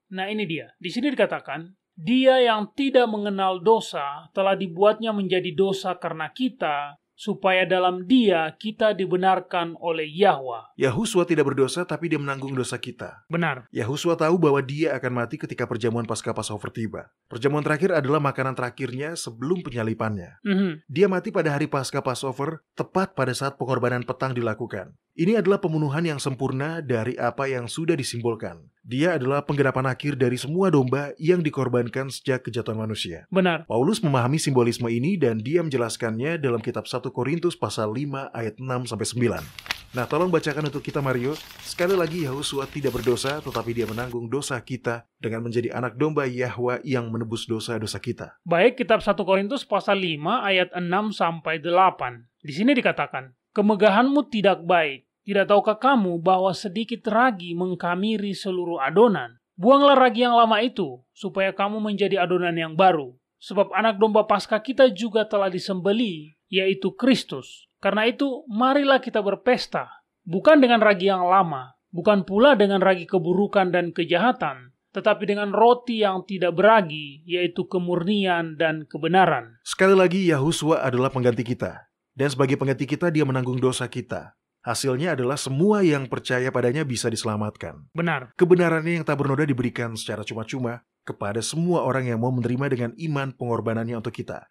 Nah, ini dia. Di sini dikatakan, "Dia yang tidak mengenal dosa telah dibuatnya menjadi dosa karena kita, supaya dalam Dia kita dibenarkan oleh Yahwa. Yahusua tidak berdosa, tapi dia menanggung dosa kita. Benar. Yahusua tahu bahwa dia akan mati ketika perjamuan Paskah Passover tiba. Perjamuan terakhir adalah makanan terakhirnya sebelum penyalipannya. Dia mati pada hari Paskah Passover, tepat pada saat pengorbanan petang dilakukan. Ini adalah pembunuhan yang sempurna dari apa yang sudah disimbolkan. Dia adalah penggenapan akhir dari semua domba yang dikorbankan sejak kejatuhan manusia. Benar. Paulus memahami simbolisme ini dan dia menjelaskannya dalam kitab 1 Korintus pasal 5 ayat 6-9. Nah, tolong bacakan untuk kita, Mario. Sekali lagi, Yahusua tidak berdosa, tetapi dia menanggung dosa kita dengan menjadi anak domba Yahwa yang menebus dosa-dosa kita. Baik, kitab 1 Korintus pasal 5 ayat 6-8. Di sini dikatakan, kemegahanmu tidak baik. Tidak tahukah kamu bahwa sedikit ragi mengkamiri seluruh adonan? Buanglah ragi yang lama itu, supaya kamu menjadi adonan yang baru. Sebab anak domba Paskah kita juga telah disembelih, yaitu Kristus. Karena itu, marilah kita berpesta, bukan dengan ragi yang lama, bukan pula dengan ragi keburukan dan kejahatan, tetapi dengan roti yang tidak beragi, yaitu kemurnian dan kebenaran. Sekali lagi, Yahusua adalah pengganti kita. Dan sebagai pengganti kita, dia menanggung dosa kita. Hasilnya adalah semua yang percaya padanya bisa diselamatkan. Benar. Kebenarannya yang tak bernoda diberikan secara cuma-cuma kepada semua orang yang mau menerima dengan iman pengorbanannya untuk kita.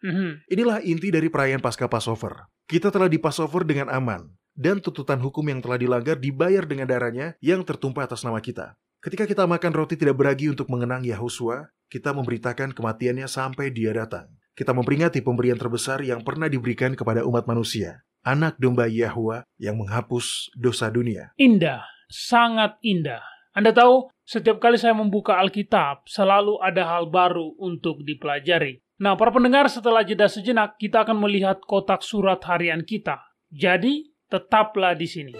Inilah inti dari perayaan Paskah Passover. Kita telah di Passover dengan aman, dan tuntutan hukum yang telah dilanggar dibayar dengan darahnya yang tertumpah atas nama kita. Ketika kita makan roti tidak beragi untuk mengenang Yahusua, kita memberitakan kematiannya sampai dia datang. Kita memperingati pemberian terbesar yang pernah diberikan kepada umat manusia. Anak domba Yahwa yang menghapus dosa dunia. Indah, sangat indah. Anda tahu, setiap kali saya membuka Alkitab, selalu ada hal baru untuk dipelajari. Nah, para pendengar, setelah jeda sejenak, kita akan melihat kotak surat harian kita. Jadi, tetaplah di sini.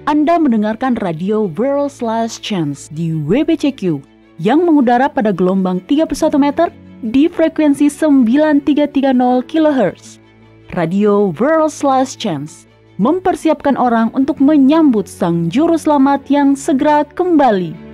Anda mendengarkan radio World's Last Chance di WBCQ yang mengudara pada gelombang 31 meter di frekuensi 9330 kHz. Radio World's Last Chance mempersiapkan orang untuk menyambut Sang Juru Selamat yang segera kembali.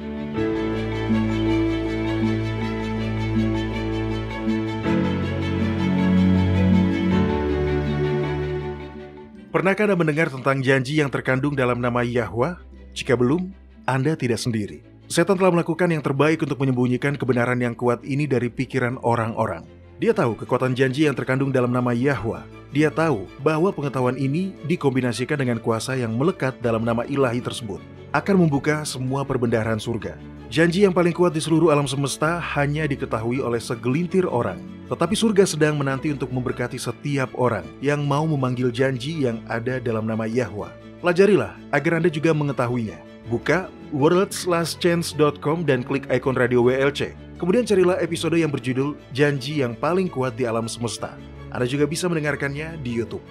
Pernahkah Anda mendengar tentang janji yang terkandung dalam nama Yahwa? Jika belum, Anda tidak sendiri. Setan telah melakukan yang terbaik untuk menyembunyikan kebenaran yang kuat ini dari pikiran orang-orang. Dia tahu kekuatan janji yang terkandung dalam nama Yahwa. Dia tahu bahwa pengetahuan ini dikombinasikan dengan kuasa yang melekat dalam nama ilahi tersebut akan membuka semua perbendaharaan surga. Janji yang paling kuat di seluruh alam semesta hanya diketahui oleh segelintir orang. Tetapi surga sedang menanti untuk memberkati setiap orang yang mau memanggil janji yang ada dalam nama Yahwa. Pelajarilah agar Anda juga mengetahuinya. Buka worldslastchance.com dan klik ikon radio WLC. Kemudian carilah episode yang berjudul Janji yang Paling Kuat di Alam Semesta. Anda juga bisa mendengarkannya di YouTube.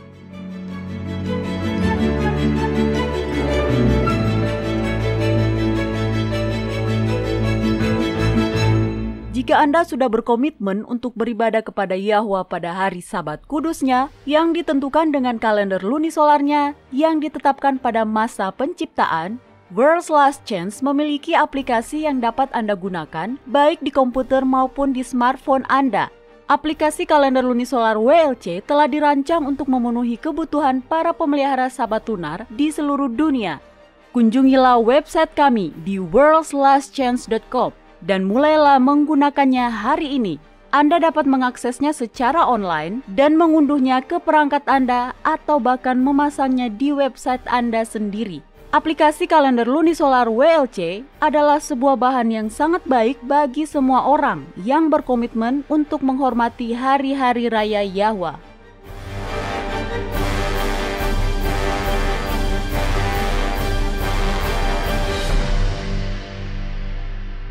Jika Anda sudah berkomitmen untuk beribadah kepada Yahwa pada hari Sabat kudusnya yang ditentukan dengan kalender lunisolarnya yang ditetapkan pada masa penciptaan, World's Last Chance memiliki aplikasi yang dapat Anda gunakan baik di komputer maupun di smartphone Anda. Aplikasi kalender lunisolar WLC telah dirancang untuk memenuhi kebutuhan para pemelihara Sabat lunar di seluruh dunia. Kunjungilah website kami di worldslastchance.com. dan mulailah menggunakannya hari ini. Anda dapat mengaksesnya secara online dan mengunduhnya ke perangkat Anda atau bahkan memasangnya di website Anda sendiri. Aplikasi kalender lunisolar WLC adalah sebuah bahan yang sangat baik bagi semua orang yang berkomitmen untuk menghormati hari-hari raya Yahwa.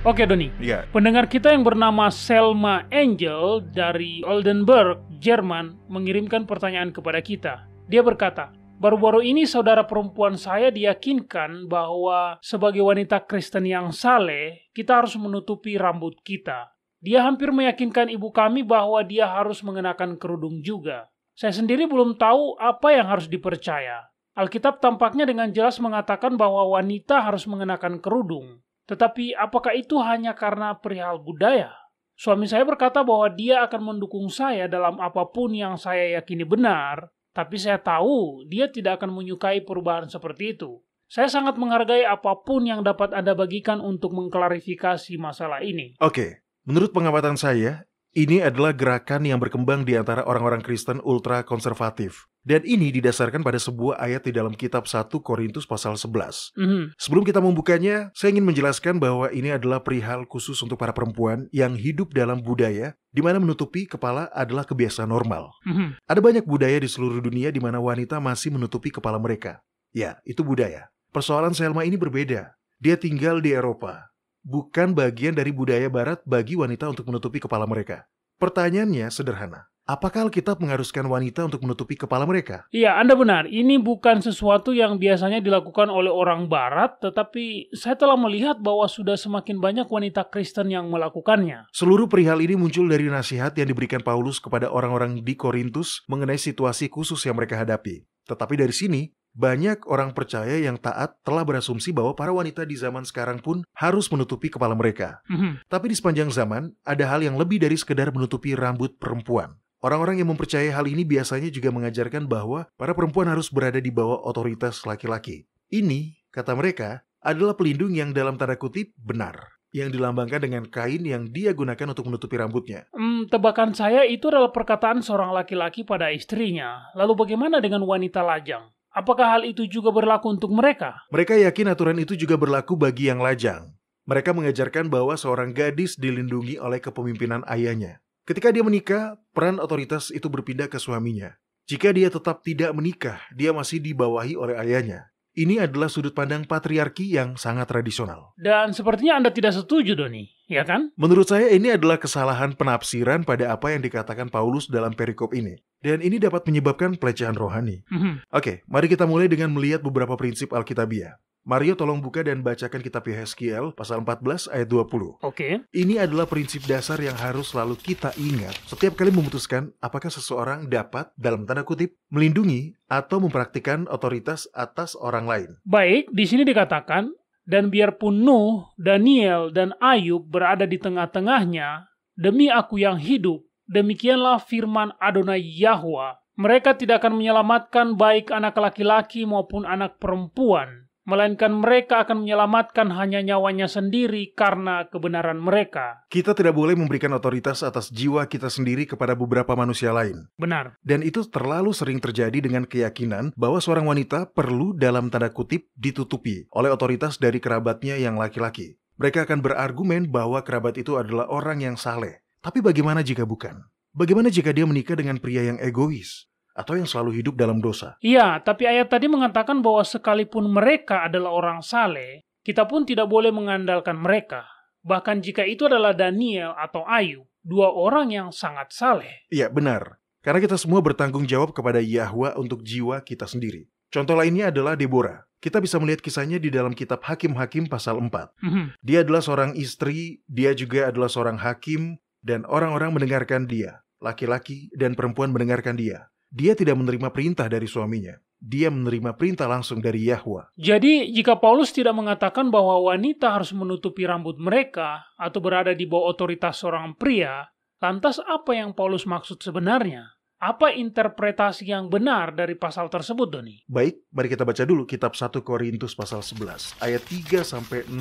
Oke Doni, pendengar kita yang bernama Selma Angel dari Oldenburg, Jerman mengirimkan pertanyaan kepada kita. Dia berkata, baru-baru ini saudara perempuan saya diyakinkan bahwa sebagai wanita Kristen yang saleh, kita harus menutupi rambut kita. Dia hampir meyakinkan ibu kami bahwa dia harus mengenakan kerudung juga. Saya sendiri belum tahu apa yang harus dipercaya. Alkitab tampaknya dengan jelas mengatakan bahwa wanita harus mengenakan kerudung. Tetapi apakah itu hanya karena perihal budaya? Suami saya berkata bahwa dia akan mendukung saya dalam apapun yang saya yakini benar, tapi saya tahu dia tidak akan menyukai perubahan seperti itu. Saya sangat menghargai apapun yang dapat Anda bagikan untuk mengklarifikasi masalah ini. Oke, menurut pengamatan saya, ini adalah gerakan yang berkembang di antara orang-orang Kristen ultra konservatif. Dan ini didasarkan pada sebuah ayat di dalam kitab 1 Korintus pasal 11. Sebelum kita membukanya, saya ingin menjelaskan bahwa ini adalah perihal khusus untuk para perempuan yang hidup dalam budaya di mana menutupi kepala adalah kebiasaan normal. Ada banyak budaya di seluruh dunia di mana wanita masih menutupi kepala mereka. Ya, itu budaya. Persoalan Selma ini berbeda. Dia tinggal di Eropa. Bukan bagian dari budaya barat bagi wanita untuk menutupi kepala mereka. Pertanyaannya sederhana. Apakah Alkitab mengharuskan wanita untuk menutupi kepala mereka? Iya, Anda benar. Ini bukan sesuatu yang biasanya dilakukan oleh orang barat, tetapi saya telah melihat bahwa sudah semakin banyak wanita Kristen yang melakukannya. Seluruh perihal ini muncul dari nasihat yang diberikan Paulus kepada orang-orang di Korintus mengenai situasi khusus yang mereka hadapi. Tetapi dari sini, banyak orang percaya yang taat telah berasumsi bahwa para wanita di zaman sekarang pun harus menutupi kepala mereka. Tapi di sepanjang zaman, ada hal yang lebih dari sekedar menutupi rambut perempuan. Orang-orang yang mempercayai hal ini biasanya juga mengajarkan bahwa para perempuan harus berada di bawah otoritas laki-laki. Ini, kata mereka, adalah pelindung yang dalam tanda kutip benar, yang dilambangkan dengan kain yang dia gunakan untuk menutupi rambutnya. Tebakan saya itu adalah perkataan seorang laki-laki pada istrinya. Lalu bagaimana dengan wanita lajang? Apakah hal itu juga berlaku untuk mereka? Mereka yakin aturan itu juga berlaku bagi yang lajang. Mereka mengajarkan bahwa seorang gadis dilindungi oleh kepemimpinan ayahnya. Ketika dia menikah, peran otoritas itu berpindah ke suaminya. Jika dia tetap tidak menikah, dia masih dibawahi oleh ayahnya. Ini adalah sudut pandang patriarki yang sangat tradisional. Dan sepertinya Anda tidak setuju, Doni, ya kan? Menurut saya ini adalah kesalahan penafsiran pada apa yang dikatakan Paulus dalam perikop ini. Dan ini dapat menyebabkan pelecehan rohani. Oke, mari kita mulai dengan melihat beberapa prinsip Alkitabiah. Mario tolong buka dan bacakan kitab Yehezkiel pasal 14 ayat 20. Oke. Ini adalah prinsip dasar yang harus selalu kita ingat setiap kali memutuskan apakah seseorang dapat, dalam tanda kutip, melindungi atau mempraktikkan otoritas atas orang lain. Baik, di sini dikatakan, dan biarpun Nuh, Daniel, dan Ayub berada di tengah-tengahnya, demi aku yang hidup, demikianlah firman Adonai Yahwa, mereka tidak akan menyelamatkan baik anak laki-laki maupun anak perempuan, melainkan mereka akan menyelamatkan hanya nyawanya sendiri karena kebenaran mereka. Kita tidak boleh memberikan otoritas atas jiwa kita sendiri kepada beberapa manusia lain. Benar. Dan itu terlalu sering terjadi dengan keyakinan bahwa seorang wanita perlu dalam tanda kutip ditutupi oleh otoritas dari kerabatnya yang laki-laki. Mereka akan berargumen bahwa kerabat itu adalah orang yang saleh. Tapi bagaimana jika bukan? Bagaimana jika dia menikah dengan pria yang egois? Atau yang selalu hidup dalam dosa? Iya, tapi ayat tadi mengatakan bahwa sekalipun mereka adalah orang saleh, kita pun tidak boleh mengandalkan mereka. Bahkan jika itu adalah Daniel atau Ayub, dua orang yang sangat saleh. Iya, benar. Karena kita semua bertanggung jawab kepada Yahwa untuk jiwa kita sendiri. Contoh lainnya adalah Deborah. Kita bisa melihat kisahnya di dalam kitab Hakim-Hakim pasal 4. Dia adalah seorang istri, dia juga adalah seorang hakim, dan orang-orang mendengarkan dia. Laki-laki dan perempuan mendengarkan dia. Dia tidak menerima perintah dari suaminya. Dia menerima perintah langsung dari Yahwa. Jadi, jika Paulus tidak mengatakan bahwa wanita harus menutupi rambut mereka atau berada di bawah otoritas seorang pria, lantas apa yang Paulus maksud sebenarnya? Apa interpretasi yang benar dari pasal tersebut, Doni? Baik, mari kita baca dulu kitab 1 Korintus pasal 11, ayat 3-16.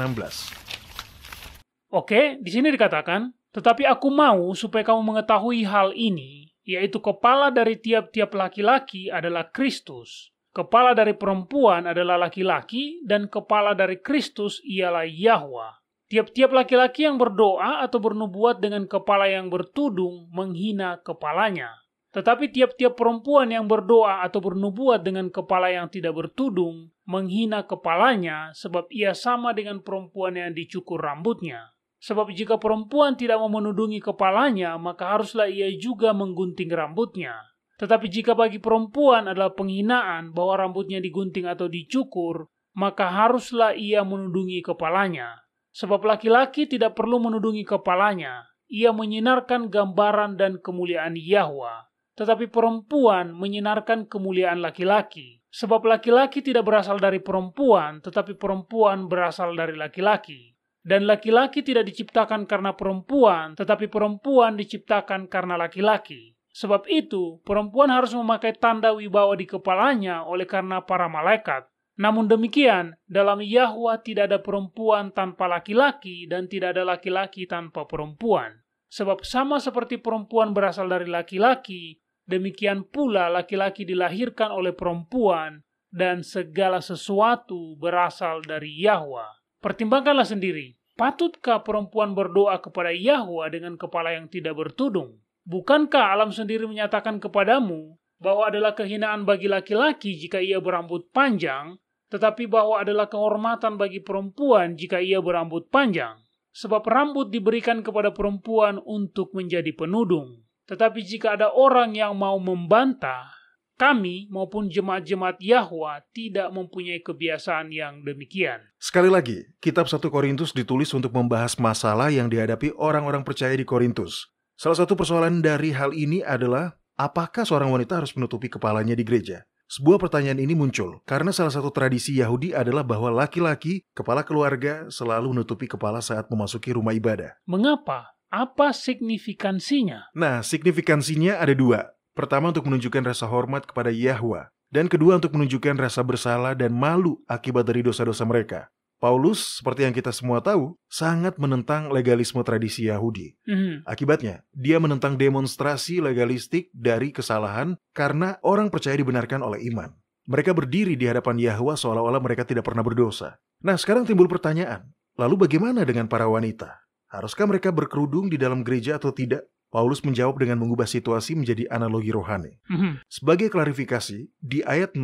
Oke, di sini dikatakan, tetapi aku mau supaya kamu mengetahui hal ini, yaitu kepala dari tiap-tiap laki-laki adalah Kristus, kepala dari perempuan adalah laki-laki, dan kepala dari Kristus ialah Yahwa. Tiap-tiap laki-laki yang berdoa atau bernubuat dengan kepala yang bertudung menghina kepalanya. Tetapi tiap-tiap perempuan yang berdoa atau bernubuat dengan kepala yang tidak bertudung menghina kepalanya, sebab ia sama dengan perempuan yang dicukur rambutnya. Sebab jika perempuan tidak mau menudungi kepalanya, maka haruslah ia juga menggunting rambutnya. Tetapi jika bagi perempuan adalah penghinaan bahwa rambutnya digunting atau dicukur, maka haruslah ia menudungi kepalanya. Sebab laki-laki tidak perlu menudungi kepalanya. Ia menyinarkan gambaran dan kemuliaan Yahwa. Tetapi perempuan menyinarkan kemuliaan laki-laki. Sebab laki-laki tidak berasal dari perempuan, tetapi perempuan berasal dari laki-laki. Dan laki-laki tidak diciptakan karena perempuan, tetapi perempuan diciptakan karena laki-laki. Sebab itu, perempuan harus memakai tanda wibawa di kepalanya oleh karena para malaikat. Namun demikian, dalam Yahwa tidak ada perempuan tanpa laki-laki dan tidak ada laki-laki tanpa perempuan. Sebab sama seperti perempuan berasal dari laki-laki, demikian pula laki-laki dilahirkan oleh perempuan dan segala sesuatu berasal dari Yahwa. Pertimbangkanlah sendiri, patutkah perempuan berdoa kepada Yahwa dengan kepala yang tidak bertudung? Bukankah alam sendiri menyatakan kepadamu bahwa adalah kehinaan bagi laki-laki jika ia berambut panjang, tetapi bahwa adalah kehormatan bagi perempuan jika ia berambut panjang? Sebab rambut diberikan kepada perempuan untuk menjadi penudung. Tetapi jika ada orang yang mau membantah, kami maupun jemaat-jemaat Yahwa tidak mempunyai kebiasaan yang demikian. Sekali lagi, kitab 1 Korintus ditulis untuk membahas masalah yang dihadapi orang-orang percaya di Korintus. Salah satu persoalan dari hal ini adalah, apakah seorang wanita harus menutupi kepalanya di gereja? Sebuah pertanyaan ini muncul karena salah satu tradisi Yahudi adalah bahwa laki-laki, kepala keluarga, selalu menutupi kepala saat memasuki rumah ibadah. Mengapa? Apa signifikansinya? Nah, signifikansinya ada dua. Pertama, untuk menunjukkan rasa hormat kepada Yahwa. Dan kedua, untuk menunjukkan rasa bersalah dan malu akibat dari dosa-dosa mereka. Paulus, seperti yang kita semua tahu, sangat menentang legalisme tradisi Yahudi. Akibatnya, dia menentang demonstrasi legalistik dari kesalahan karena orang percaya dibenarkan oleh iman. Mereka berdiri di hadapan Yahwa seolah-olah mereka tidak pernah berdosa. Nah, sekarang timbul pertanyaan, lalu bagaimana dengan para wanita? Haruskah mereka berkerudung di dalam gereja atau tidak? Paulus menjawab dengan mengubah situasi menjadi analogi rohani. Sebagai klarifikasi, di ayat 16,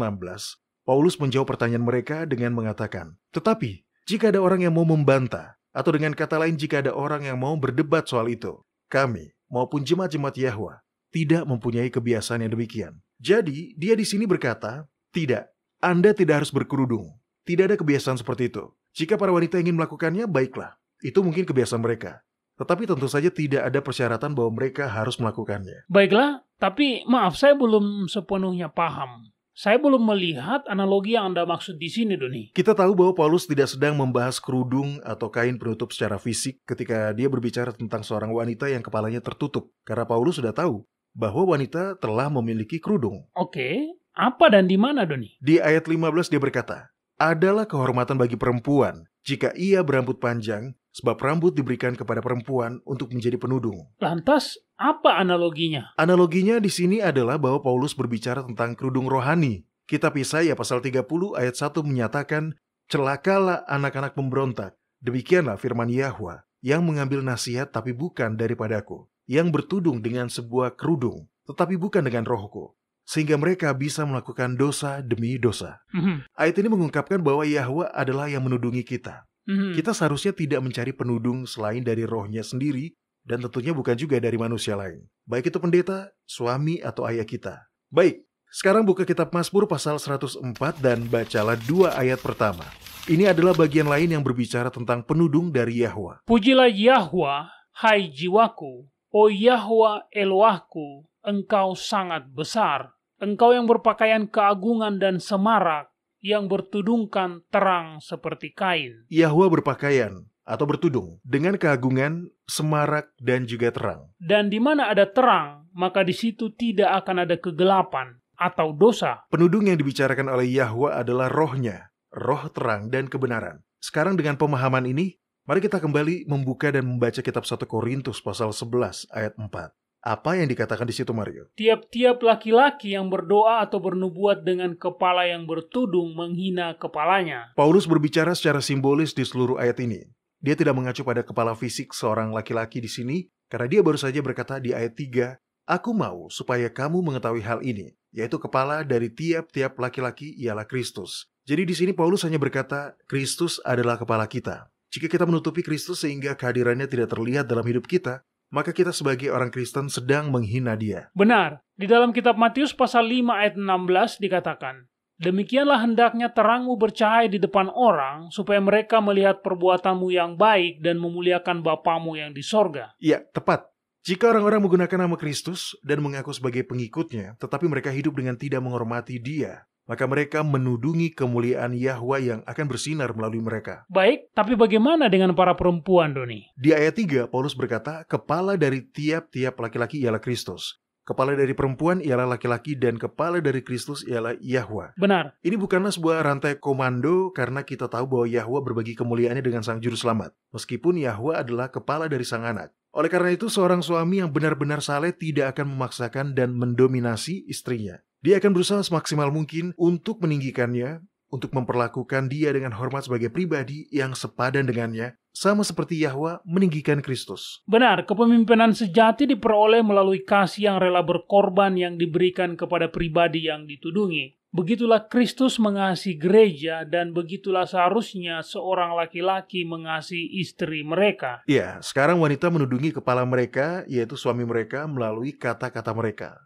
Paulus menjawab pertanyaan mereka dengan mengatakan, tetapi, jika ada orang yang mau membantah, atau dengan kata lain jika ada orang yang mau berdebat soal itu, kami, maupun jemaat-jemaat Yahwa, tidak mempunyai kebiasaan yang demikian. Jadi, dia di sini berkata, tidak, Anda tidak harus berkerudung. Tidak ada kebiasaan seperti itu. Jika para wanita ingin melakukannya, baiklah. Itu mungkin kebiasaan mereka. Tetapi tentu saja tidak ada persyaratan bahwa mereka harus melakukannya. Baiklah, tapi maaf, saya belum sepenuhnya paham. Saya belum melihat analogi yang Anda maksud di sini, Doni. Kita tahu bahwa Paulus tidak sedang membahas kerudung atau kain penutup secara fisik ketika dia berbicara tentang seorang wanita yang kepalanya tertutup. Karena Paulus sudah tahu bahwa wanita telah memiliki kerudung. Oke, apa dan di mana, Doni? Di ayat 15 dia berkata, adalah kehormatan bagi perempuan jika ia berambut panjang, sebab rambut diberikan kepada perempuan untuk menjadi penudung. Lantas, apa analoginya? Analoginya di sini adalah bahwa Paulus berbicara tentang kerudung rohani. Kitab Yesaya pasal 30 ayat 1 menyatakan, celakalah anak-anak pemberontak. Demikianlah firman Yahwa, yang mengambil nasihat tapi bukan daripadaku, yang bertudung dengan sebuah kerudung, tetapi bukan dengan rohku, sehingga mereka bisa melakukan dosa demi dosa. Ayat ini mengungkapkan bahwa Yahwa adalah yang menudungi kita. Kita seharusnya tidak mencari penudung selain dari rohnya sendiri, dan tentunya bukan juga dari manusia lain. Baik itu pendeta, suami, atau ayah kita. Baik, sekarang buka kitab Mazmur pasal 104 dan bacalah 2 ayat pertama. Ini adalah bagian lain yang berbicara tentang penudung dari Yahwa. Pujilah Yahwa, hai jiwaku, o Yahwa Elohku, engkau sangat besar. Engkau yang berpakaian keagungan dan semarak, yang bertudungkan terang seperti kain. Yahwa berpakaian atau bertudung dengan keagungan, semarak, dan juga terang. Dan di mana ada terang, maka di situ tidak akan ada kegelapan atau dosa. Penudung yang dibicarakan oleh Yahwa adalah rohnya, roh terang dan kebenaran. Sekarang dengan pemahaman ini, mari kita kembali membuka dan membaca kitab 1 Korintus pasal 11 ayat 4. Apa yang dikatakan di situ, Mario? Tiap-tiap laki-laki yang berdoa atau bernubuat dengan kepala yang bertudung menghina kepalanya. Paulus berbicara secara simbolis di seluruh ayat ini. Dia tidak mengacu pada kepala fisik seorang laki-laki di sini, karena dia baru saja berkata di ayat 3, aku mau supaya kamu mengetahui hal ini, yaitu kepala dari tiap-tiap laki-laki ialah Kristus. Jadi di sini Paulus hanya berkata, Kristus adalah kepala kita. Jika kita menutupi Kristus sehingga kehadirannya tidak terlihat dalam hidup kita, maka kita sebagai orang Kristen sedang menghina dia. Benar, di dalam kitab Matius pasal 5 ayat 16 dikatakan, demikianlah hendaknya terangmu bercahaya di depan orang, supaya mereka melihat perbuatanmu yang baik dan memuliakan Bapamu yang di sorga. Ya, tepat. Jika orang-orang menggunakan nama Kristus dan mengaku sebagai pengikutnya, tetapi mereka hidup dengan tidak menghormati dia, maka mereka menudungi kemuliaan Yahwa yang akan bersinar melalui mereka. Baik, tapi bagaimana dengan para perempuan, Doni? Di ayat 3, Paulus berkata, kepala dari tiap-tiap laki-laki ialah Kristus. Kepala dari perempuan ialah laki-laki dan kepala dari Kristus ialah Yahwa. Benar. Ini bukanlah sebuah rantai komando karena kita tahu bahwa Yahwa berbagi kemuliaannya dengan sang juru selamat. Meskipun Yahwa adalah kepala dari sang anak. Oleh karena itu, seorang suami yang benar-benar saleh tidak akan memaksakan dan mendominasi istrinya. Dia akan berusaha semaksimal mungkin untuk meninggikannya, untuk memperlakukan dia dengan hormat sebagai pribadi yang sepadan dengannya, sama seperti Yahwa meninggikan Kristus. Benar, kepemimpinan sejati diperoleh melalui kasih yang rela berkorban yang diberikan kepada pribadi yang ditudungi. Begitulah Kristus mengasihi gereja dan begitulah seharusnya seorang laki-laki mengasihi istri mereka. Ya, sekarang wanita menudungi kepala mereka, yaitu suami mereka, melalui kata-kata mereka.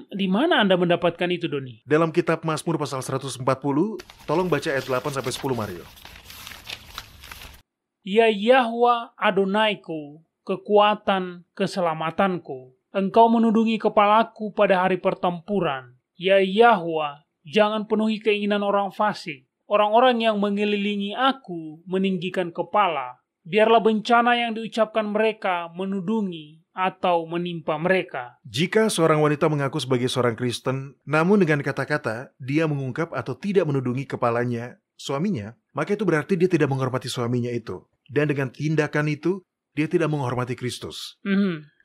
Di mana Anda mendapatkan itu, Doni? Dalam kitab Mazmur pasal 140, tolong baca ayat 8-10, Mario. Ya Yahwa Adonaiku, kekuatan keselamatanku, Engkau menudungi kepalaku pada hari pertempuran. Ya Yahwa, jangan penuhi keinginan orang fasik. Orang-orang yang mengelilingi aku meninggikan kepala. Biarlah bencana yang diucapkan mereka menudungi atau menimpa mereka. Jika seorang wanita mengaku sebagai seorang Kristen, namun dengan kata-kata dia mengungkap atau tidak menudungi kepalanya, suaminya, maka itu berarti dia tidak menghormati suaminya itu. Dan dengan tindakan itu, dia tidak menghormati Kristus.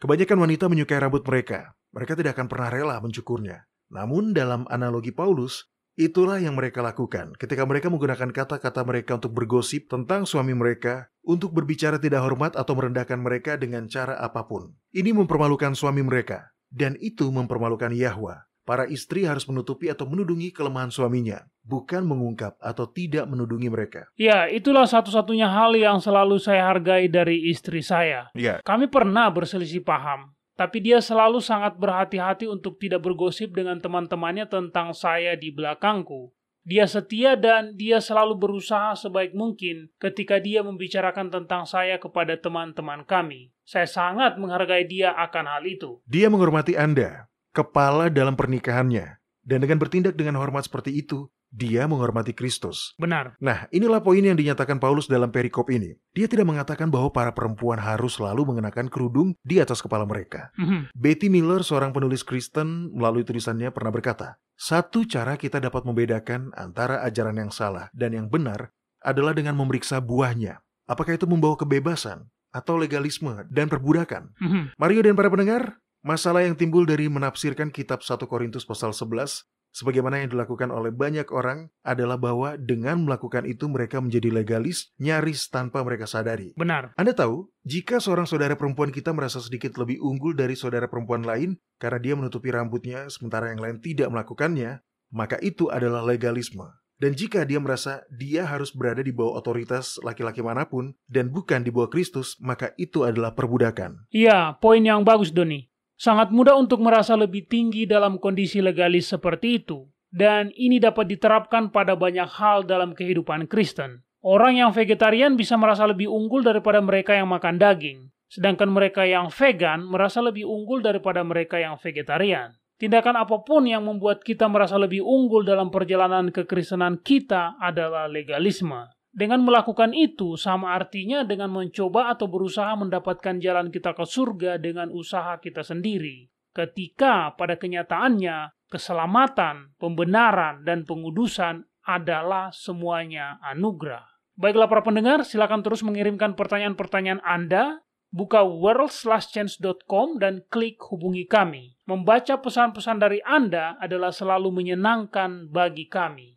Kebanyakan wanita menyukai rambut mereka. Mereka tidak akan pernah rela mencukurnya. Namun dalam analogi Paulus, itulah yang mereka lakukan ketika mereka menggunakan kata-kata mereka untuk bergosip tentang suami mereka, untuk berbicara tidak hormat atau merendahkan mereka dengan cara apapun. Ini mempermalukan suami mereka, dan itu mempermalukan Yahwa. Para istri harus menutupi atau menudungi kelemahan suaminya, bukan mengungkap atau tidak menudungi mereka. Ya, itulah satu-satunya hal yang selalu saya hargai dari istri saya. Ya. Kami pernah berselisih paham, tapi dia selalu sangat berhati-hati untuk tidak bergosip dengan teman-temannya tentang saya di belakangku. Dia setia dan dia selalu berusaha sebaik mungkin ketika dia membicarakan tentang saya kepada teman-teman kami. Saya sangat menghargai dia akan hal itu. Dia menghormati Anda, kepala dalam pernikahannya. Dan dengan bertindak dengan hormat seperti itu, dia menghormati Kristus. Benar. Nah, inilah poin yang dinyatakan Paulus dalam perikop ini. Dia tidak mengatakan bahwa para perempuan harus selalu mengenakan kerudung di atas kepala mereka. Betty Miller, seorang penulis Kristen, melalui tulisannya pernah berkata, satu cara kita dapat membedakan antara ajaran yang salah dan yang benar adalah dengan memeriksa buahnya. Apakah itu membawa kebebasan atau legalisme dan perbudakan? Mario dan para pendengar, masalah yang timbul dari menafsirkan kitab 1 Korintus pasal 11 sebagaimana yang dilakukan oleh banyak orang adalah bahwa dengan melakukan itu mereka menjadi legalis nyaris tanpa mereka sadari. Benar. Anda tahu, jika seorang saudara perempuan kita merasa sedikit lebih unggul dari saudara perempuan lain karena dia menutupi rambutnya sementara yang lain tidak melakukannya, maka itu adalah legalisme. Dan jika dia merasa dia harus berada di bawah otoritas laki-laki manapun dan bukan di bawah Kristus, maka itu adalah perbudakan. Iya, poin yang bagus, Doni. Sangat mudah untuk merasa lebih tinggi dalam kondisi legalis seperti itu. Dan ini dapat diterapkan pada banyak hal dalam kehidupan Kristen. Orang yang vegetarian bisa merasa lebih unggul daripada mereka yang makan daging. Sedangkan mereka yang vegan merasa lebih unggul daripada mereka yang vegetarian. Tindakan apapun yang membuat kita merasa lebih unggul dalam perjalanan kekristenan kita adalah legalisme. Dengan melakukan itu, sama artinya dengan mencoba atau berusaha mendapatkan jalan kita ke surga dengan usaha kita sendiri. Ketika pada kenyataannya, keselamatan, pembenaran, dan pengudusan adalah semuanya anugerah. Baiklah para pendengar, silakan terus mengirimkan pertanyaan-pertanyaan Anda. Buka worldslastchance.com dan klik hubungi kami. Membaca pesan-pesan dari Anda adalah selalu menyenangkan bagi kami.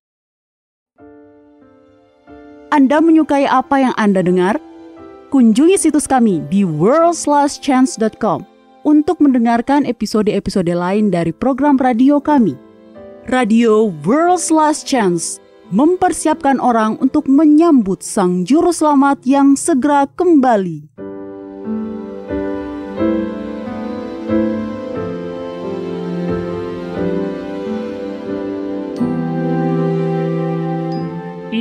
Anda menyukai apa yang Anda dengar? Kunjungi situs kami di worldslastchance.com untuk mendengarkan episode-episode lain dari program radio kami. Radio World's Last Chance mempersiapkan orang untuk menyambut Sang Juru Selamat yang segera kembali.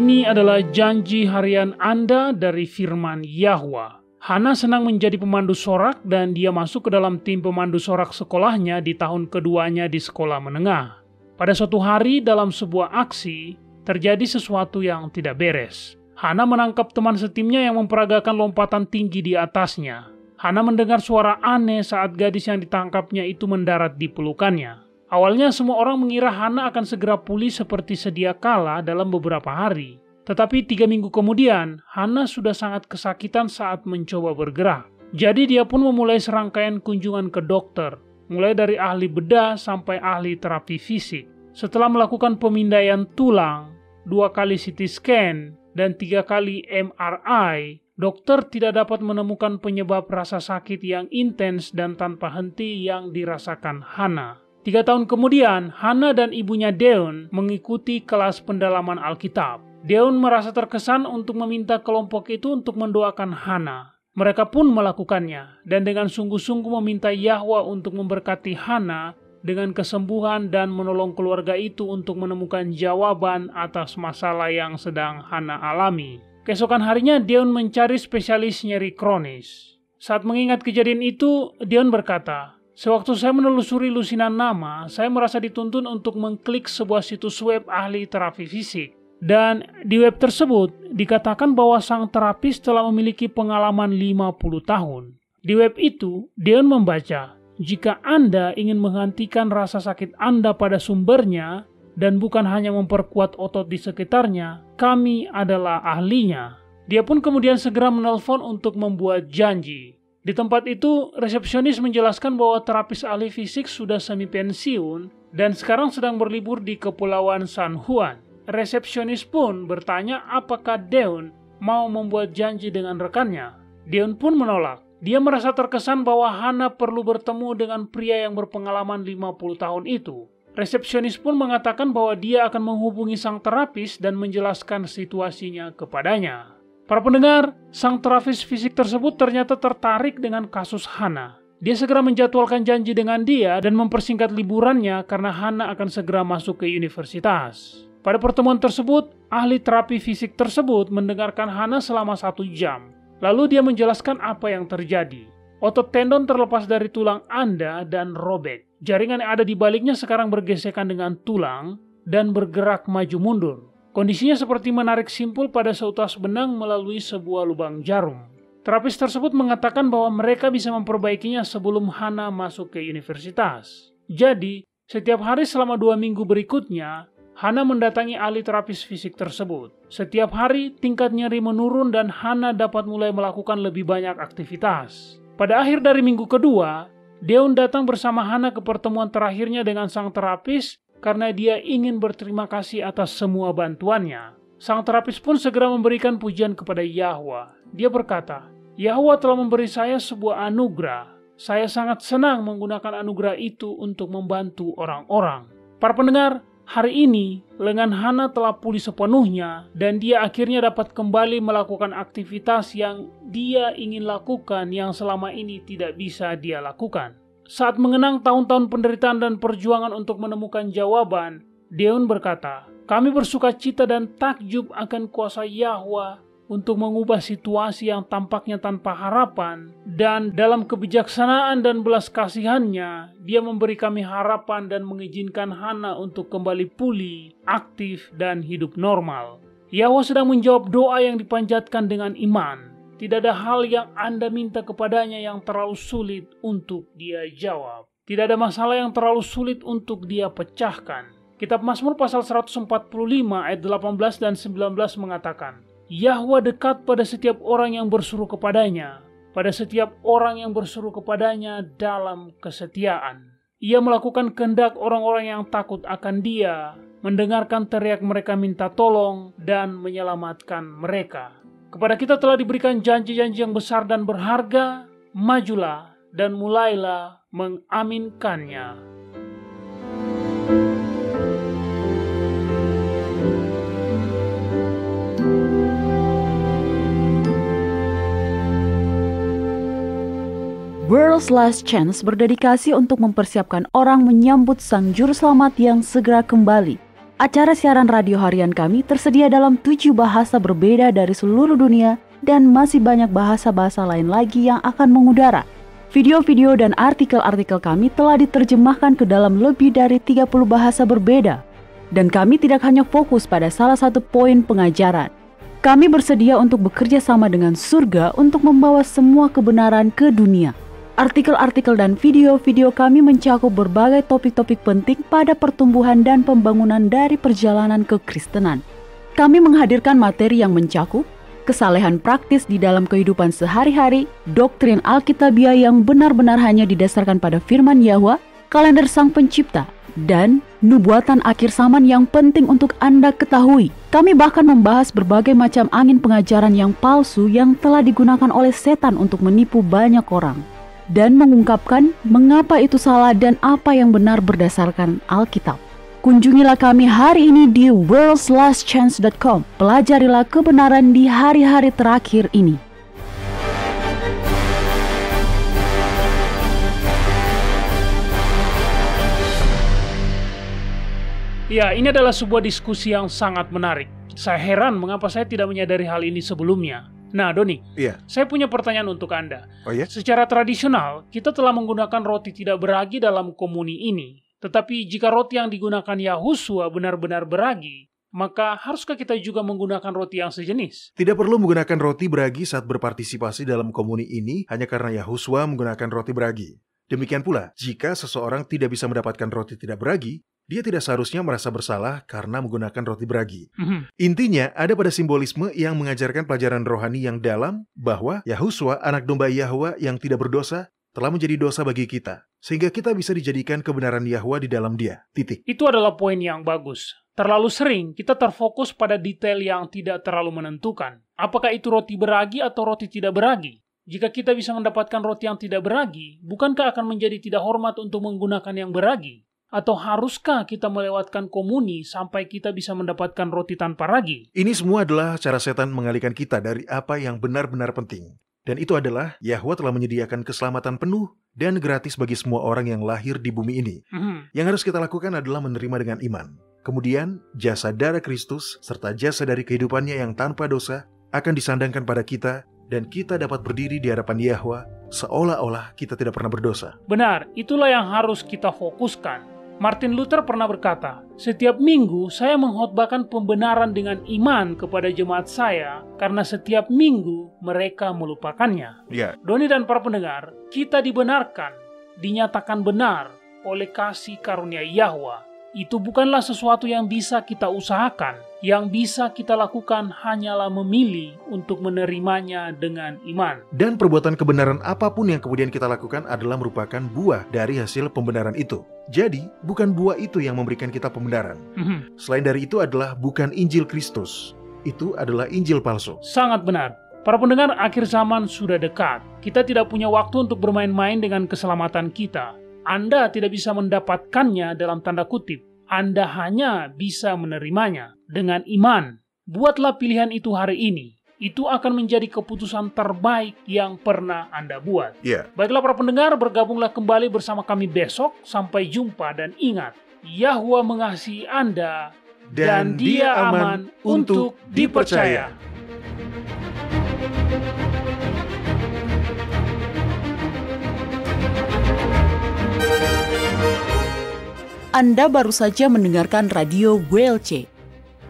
Ini adalah janji harian Anda dari firman Yahwa. Hana senang menjadi pemandu sorak dan dia masuk ke dalam tim pemandu sorak sekolahnya di tahun keduanya di sekolah menengah. Pada suatu hari dalam sebuah aksi, terjadi sesuatu yang tidak beres. Hana menangkap teman setimnya yang memperagakan lompatan tinggi di atasnya. Hana mendengar suara aneh saat gadis yang ditangkapnya itu mendarat di pelukannya. Awalnya semua orang mengira Hana akan segera pulih seperti sedia kala dalam beberapa hari. Tetapi 3 minggu kemudian, Hana sudah sangat kesakitan saat mencoba bergerak. Jadi dia pun memulai serangkaian kunjungan ke dokter, mulai dari ahli bedah sampai ahli terapi fisik. Setelah melakukan pemindaian tulang, 2 kali CT scan, dan 3 kali MRI, dokter tidak dapat menemukan penyebab rasa sakit yang intens dan tanpa henti yang dirasakan Hana. 3 tahun kemudian, Hana dan ibunya Deon mengikuti kelas pendalaman Alkitab. Deon merasa terkesan untuk meminta kelompok itu untuk mendoakan Hana. Mereka pun melakukannya, dan dengan sungguh-sungguh meminta Yahwa untuk memberkati Hana dengan kesembuhan dan menolong keluarga itu untuk menemukan jawaban atas masalah yang sedang Hana alami. Keesokan harinya, Deon mencari spesialis nyeri kronis. Saat mengingat kejadian itu, Deon berkata, "Sewaktu saya menelusuri lusinan nama, saya merasa dituntun untuk mengklik sebuah situs web ahli terapi fisik. Dan di web tersebut dikatakan bahwa sang terapis telah memiliki pengalaman 50 tahun. Di web itu, Deon membaca, jika Anda ingin menghentikan rasa sakit Anda pada sumbernya dan bukan hanya memperkuat otot di sekitarnya, kami adalah ahlinya." Dia pun kemudian segera menelpon untuk membuat janji. Di tempat itu, resepsionis menjelaskan bahwa terapis ahli fisik sudah semi pensiun dan sekarang sedang berlibur di Kepulauan San Juan. Resepsionis pun bertanya apakah Deon mau membuat janji dengan rekannya. Deon pun menolak. Dia merasa terkesan bahwa Hana perlu bertemu dengan pria yang berpengalaman 50 tahun itu. Resepsionis pun mengatakan bahwa dia akan menghubungi sang terapis dan menjelaskan situasinya kepadanya. Para pendengar, sang terapis fisik tersebut ternyata tertarik dengan kasus Hana. Dia segera menjadwalkan janji dengan dia dan mempersingkat liburannya karena Hana akan segera masuk ke universitas. Pada pertemuan tersebut, ahli terapi fisik tersebut mendengarkan Hana selama 1 jam. Lalu dia menjelaskan apa yang terjadi. Otot tendon terlepas dari tulang Anda dan robek. Jaringan yang ada di baliknya sekarang bergesekan dengan tulang dan bergerak maju mundur. Kondisinya seperti menarik simpul pada seutas benang melalui sebuah lubang jarum. Terapis tersebut mengatakan bahwa mereka bisa memperbaikinya sebelum Hana masuk ke universitas. Jadi, setiap hari selama 2 minggu berikutnya, Hana mendatangi ahli terapis fisik tersebut. Setiap hari, tingkat nyeri menurun dan Hana dapat mulai melakukan lebih banyak aktivitas. Pada akhir dari minggu kedua, Deon datang bersama Hana ke pertemuan terakhirnya dengan sang terapis karena dia ingin berterima kasih atas semua bantuannya. Sang terapis pun segera memberikan pujian kepada Yahwa. Dia berkata, "Yahwa telah memberi saya sebuah anugerah. Saya sangat senang menggunakan anugerah itu untuk membantu orang-orang." Para pendengar, hari ini, lengan Hana telah pulih sepenuhnya dan dia akhirnya dapat kembali melakukan aktivitas yang dia ingin lakukan yang selama ini tidak bisa dia lakukan. Saat mengenang tahun-tahun penderitaan dan perjuangan untuk menemukan jawaban, Deon berkata, "Kami bersuka cita dan takjub akan kuasa Yahwa untuk mengubah situasi yang tampaknya tanpa harapan, dan dalam kebijaksanaan dan belas kasihannya, dia memberi kami harapan dan mengizinkan Hana untuk kembali pulih, aktif, dan hidup normal. Yahwa sedang menjawab doa yang dipanjatkan dengan iman. Tidak ada hal yang Anda minta kepadanya yang terlalu sulit untuk dia jawab. Tidak ada masalah yang terlalu sulit untuk dia pecahkan." Kitab Mazmur pasal 145 ayat 18 dan 19 mengatakan, "Yahwa dekat pada setiap orang yang berseru kepadanya, pada setiap orang yang berseru kepadanya dalam kesetiaan. Ia melakukan kehendak orang-orang yang takut akan Dia, mendengarkan teriak mereka minta tolong, dan menyelamatkan mereka." Kepada kita telah diberikan janji-janji yang besar dan berharga. Majulah dan mulailah mengaminkannya. World's Last Chance berdedikasi untuk mempersiapkan orang menyambut Sang Juru Selamat yang segera kembali. Acara siaran radio harian kami tersedia dalam 7 bahasa berbeda dari seluruh dunia dan masih banyak bahasa-bahasa lain lagi yang akan mengudara. Video-video dan artikel-artikel kami telah diterjemahkan ke dalam lebih dari 30 bahasa berbeda. Dan kami tidak hanya fokus pada salah satu poin pengajaran. Kami bersedia untuk bekerja sama dengan surga untuk membawa semua kebenaran ke dunia. Artikel-artikel dan video-video kami mencakup berbagai topik-topik penting pada pertumbuhan dan pembangunan dari perjalanan kekristenan. Kami menghadirkan materi yang mencakup kesalehan praktis di dalam kehidupan sehari-hari, doktrin Alkitabiah yang benar-benar hanya didasarkan pada firman Yahwa, kalender Sang Pencipta, dan nubuatan akhir zaman yang penting untuk Anda ketahui. Kami bahkan membahas berbagai macam angin pengajaran yang palsu yang telah digunakan oleh setan untuk menipu banyak orang, dan mengungkapkan mengapa itu salah dan apa yang benar berdasarkan Alkitab. Kunjungilah kami hari ini di worldslastchance.com. Pelajarilah kebenaran di hari-hari terakhir ini. Ya, ini adalah sebuah diskusi yang sangat menarik. Saya heran mengapa saya tidak menyadari hal ini sebelumnya. Nah, Doni, saya punya pertanyaan untuk Anda. Oh ya? Secara tradisional, kita telah menggunakan roti tidak beragi dalam komuni ini. Tetapi jika roti yang digunakan Yahusua benar-benar beragi, maka haruskah kita juga menggunakan roti yang sejenis? Tidak perlu menggunakan roti beragi saat berpartisipasi dalam komuni ini hanya karena Yahusua menggunakan roti beragi. Demikian pula, jika seseorang tidak bisa mendapatkan roti tidak beragi, dia tidak seharusnya merasa bersalah karena menggunakan roti beragi. Intinya, ada pada simbolisme yang mengajarkan pelajaran rohani yang dalam bahwa Yahusua, anak domba Yahwa yang tidak berdosa, telah menjadi dosa bagi kita, sehingga kita bisa dijadikan kebenaran Yahwa di dalam dia. Titik. Itu adalah poin yang bagus. Terlalu sering kita terfokus pada detail yang tidak terlalu menentukan. Apakah itu roti beragi atau roti tidak beragi? Jika kita bisa mendapatkan roti yang tidak beragi, bukankah akan menjadi tidak hormat untuk menggunakan yang beragi? Atau haruskah kita melewatkan komuni sampai kita bisa mendapatkan roti tanpa ragi? Ini semua adalah cara setan mengalihkan kita dari apa yang benar-benar penting. Dan itu adalah Yahwa telah menyediakan keselamatan penuh dan gratis bagi semua orang yang lahir di bumi ini. Yang harus kita lakukan adalah menerima dengan iman. Kemudian, jasa darah Kristus serta jasa dari kehidupannya yang tanpa dosa akan disandangkan pada kita, dan kita dapat berdiri di hadapan Yahwa seolah-olah kita tidak pernah berdosa. Benar, itulah yang harus kita fokuskan. Martin Luther pernah berkata, "Setiap minggu saya mengkhotbahkan pembenaran dengan iman kepada jemaat saya, karena setiap minggu mereka melupakannya." Doni dan para pendengar, kita dibenarkan, dinyatakan benar oleh kasih karunia Yahwa. Itu bukanlah sesuatu yang bisa kita usahakan. Yang bisa kita lakukan hanyalah memilih untuk menerimanya dengan iman. Dan perbuatan kebenaran apapun yang kemudian kita lakukan adalah merupakan buah dari hasil pembenaran itu. Jadi, bukan buah itu yang memberikan kita pembenaran. Selain dari itu adalah bukan Injil Kristus. Itu adalah Injil palsu. Sangat benar. Para pendengar, akhir zaman sudah dekat. Kita tidak punya waktu untuk bermain-main dengan keselamatan kita. Anda tidak bisa mendapatkannya dalam tanda kutip. Anda hanya bisa menerimanya dengan iman. Buatlah pilihan itu hari ini. Itu akan menjadi keputusan terbaik yang pernah Anda buat. Baiklah para pendengar, bergabunglah kembali bersama kami besok. Sampai jumpa dan ingat, Yahwa mengasihi Anda dan Dia aman untuk dipercaya. Anda baru saja mendengarkan Radio WLC.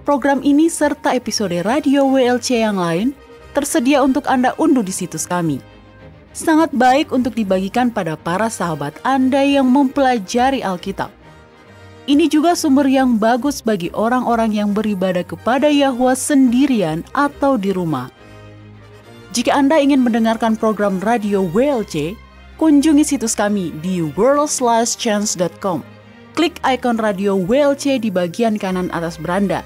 Program ini serta episode Radio WLC yang lain tersedia untuk Anda unduh di situs kami. Sangat baik untuk dibagikan pada para sahabat Anda yang mempelajari Alkitab. Ini juga sumber yang bagus bagi orang-orang yang beribadah kepada Yahwa sendirian atau di rumah. Jika Anda ingin mendengarkan program Radio WLC, kunjungi situs kami di worldslastchance.com. Klik ikon Radio WLC di bagian kanan atas beranda.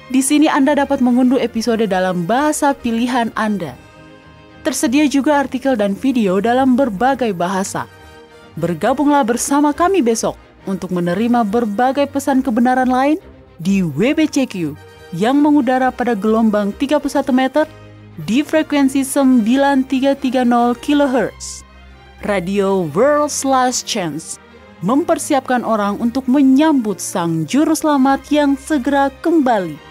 Di sini Anda dapat mengunduh episode dalam bahasa pilihan Anda. Tersedia juga artikel dan video dalam berbagai bahasa. Bergabunglah bersama kami besok untuk menerima berbagai pesan kebenaran lain di WBCQ yang mengudara pada gelombang 31 meter di frekuensi 9330 kHz. Radio World/Chance mempersiapkan orang untuk menyambut Sang Juru Selamat yang segera kembali.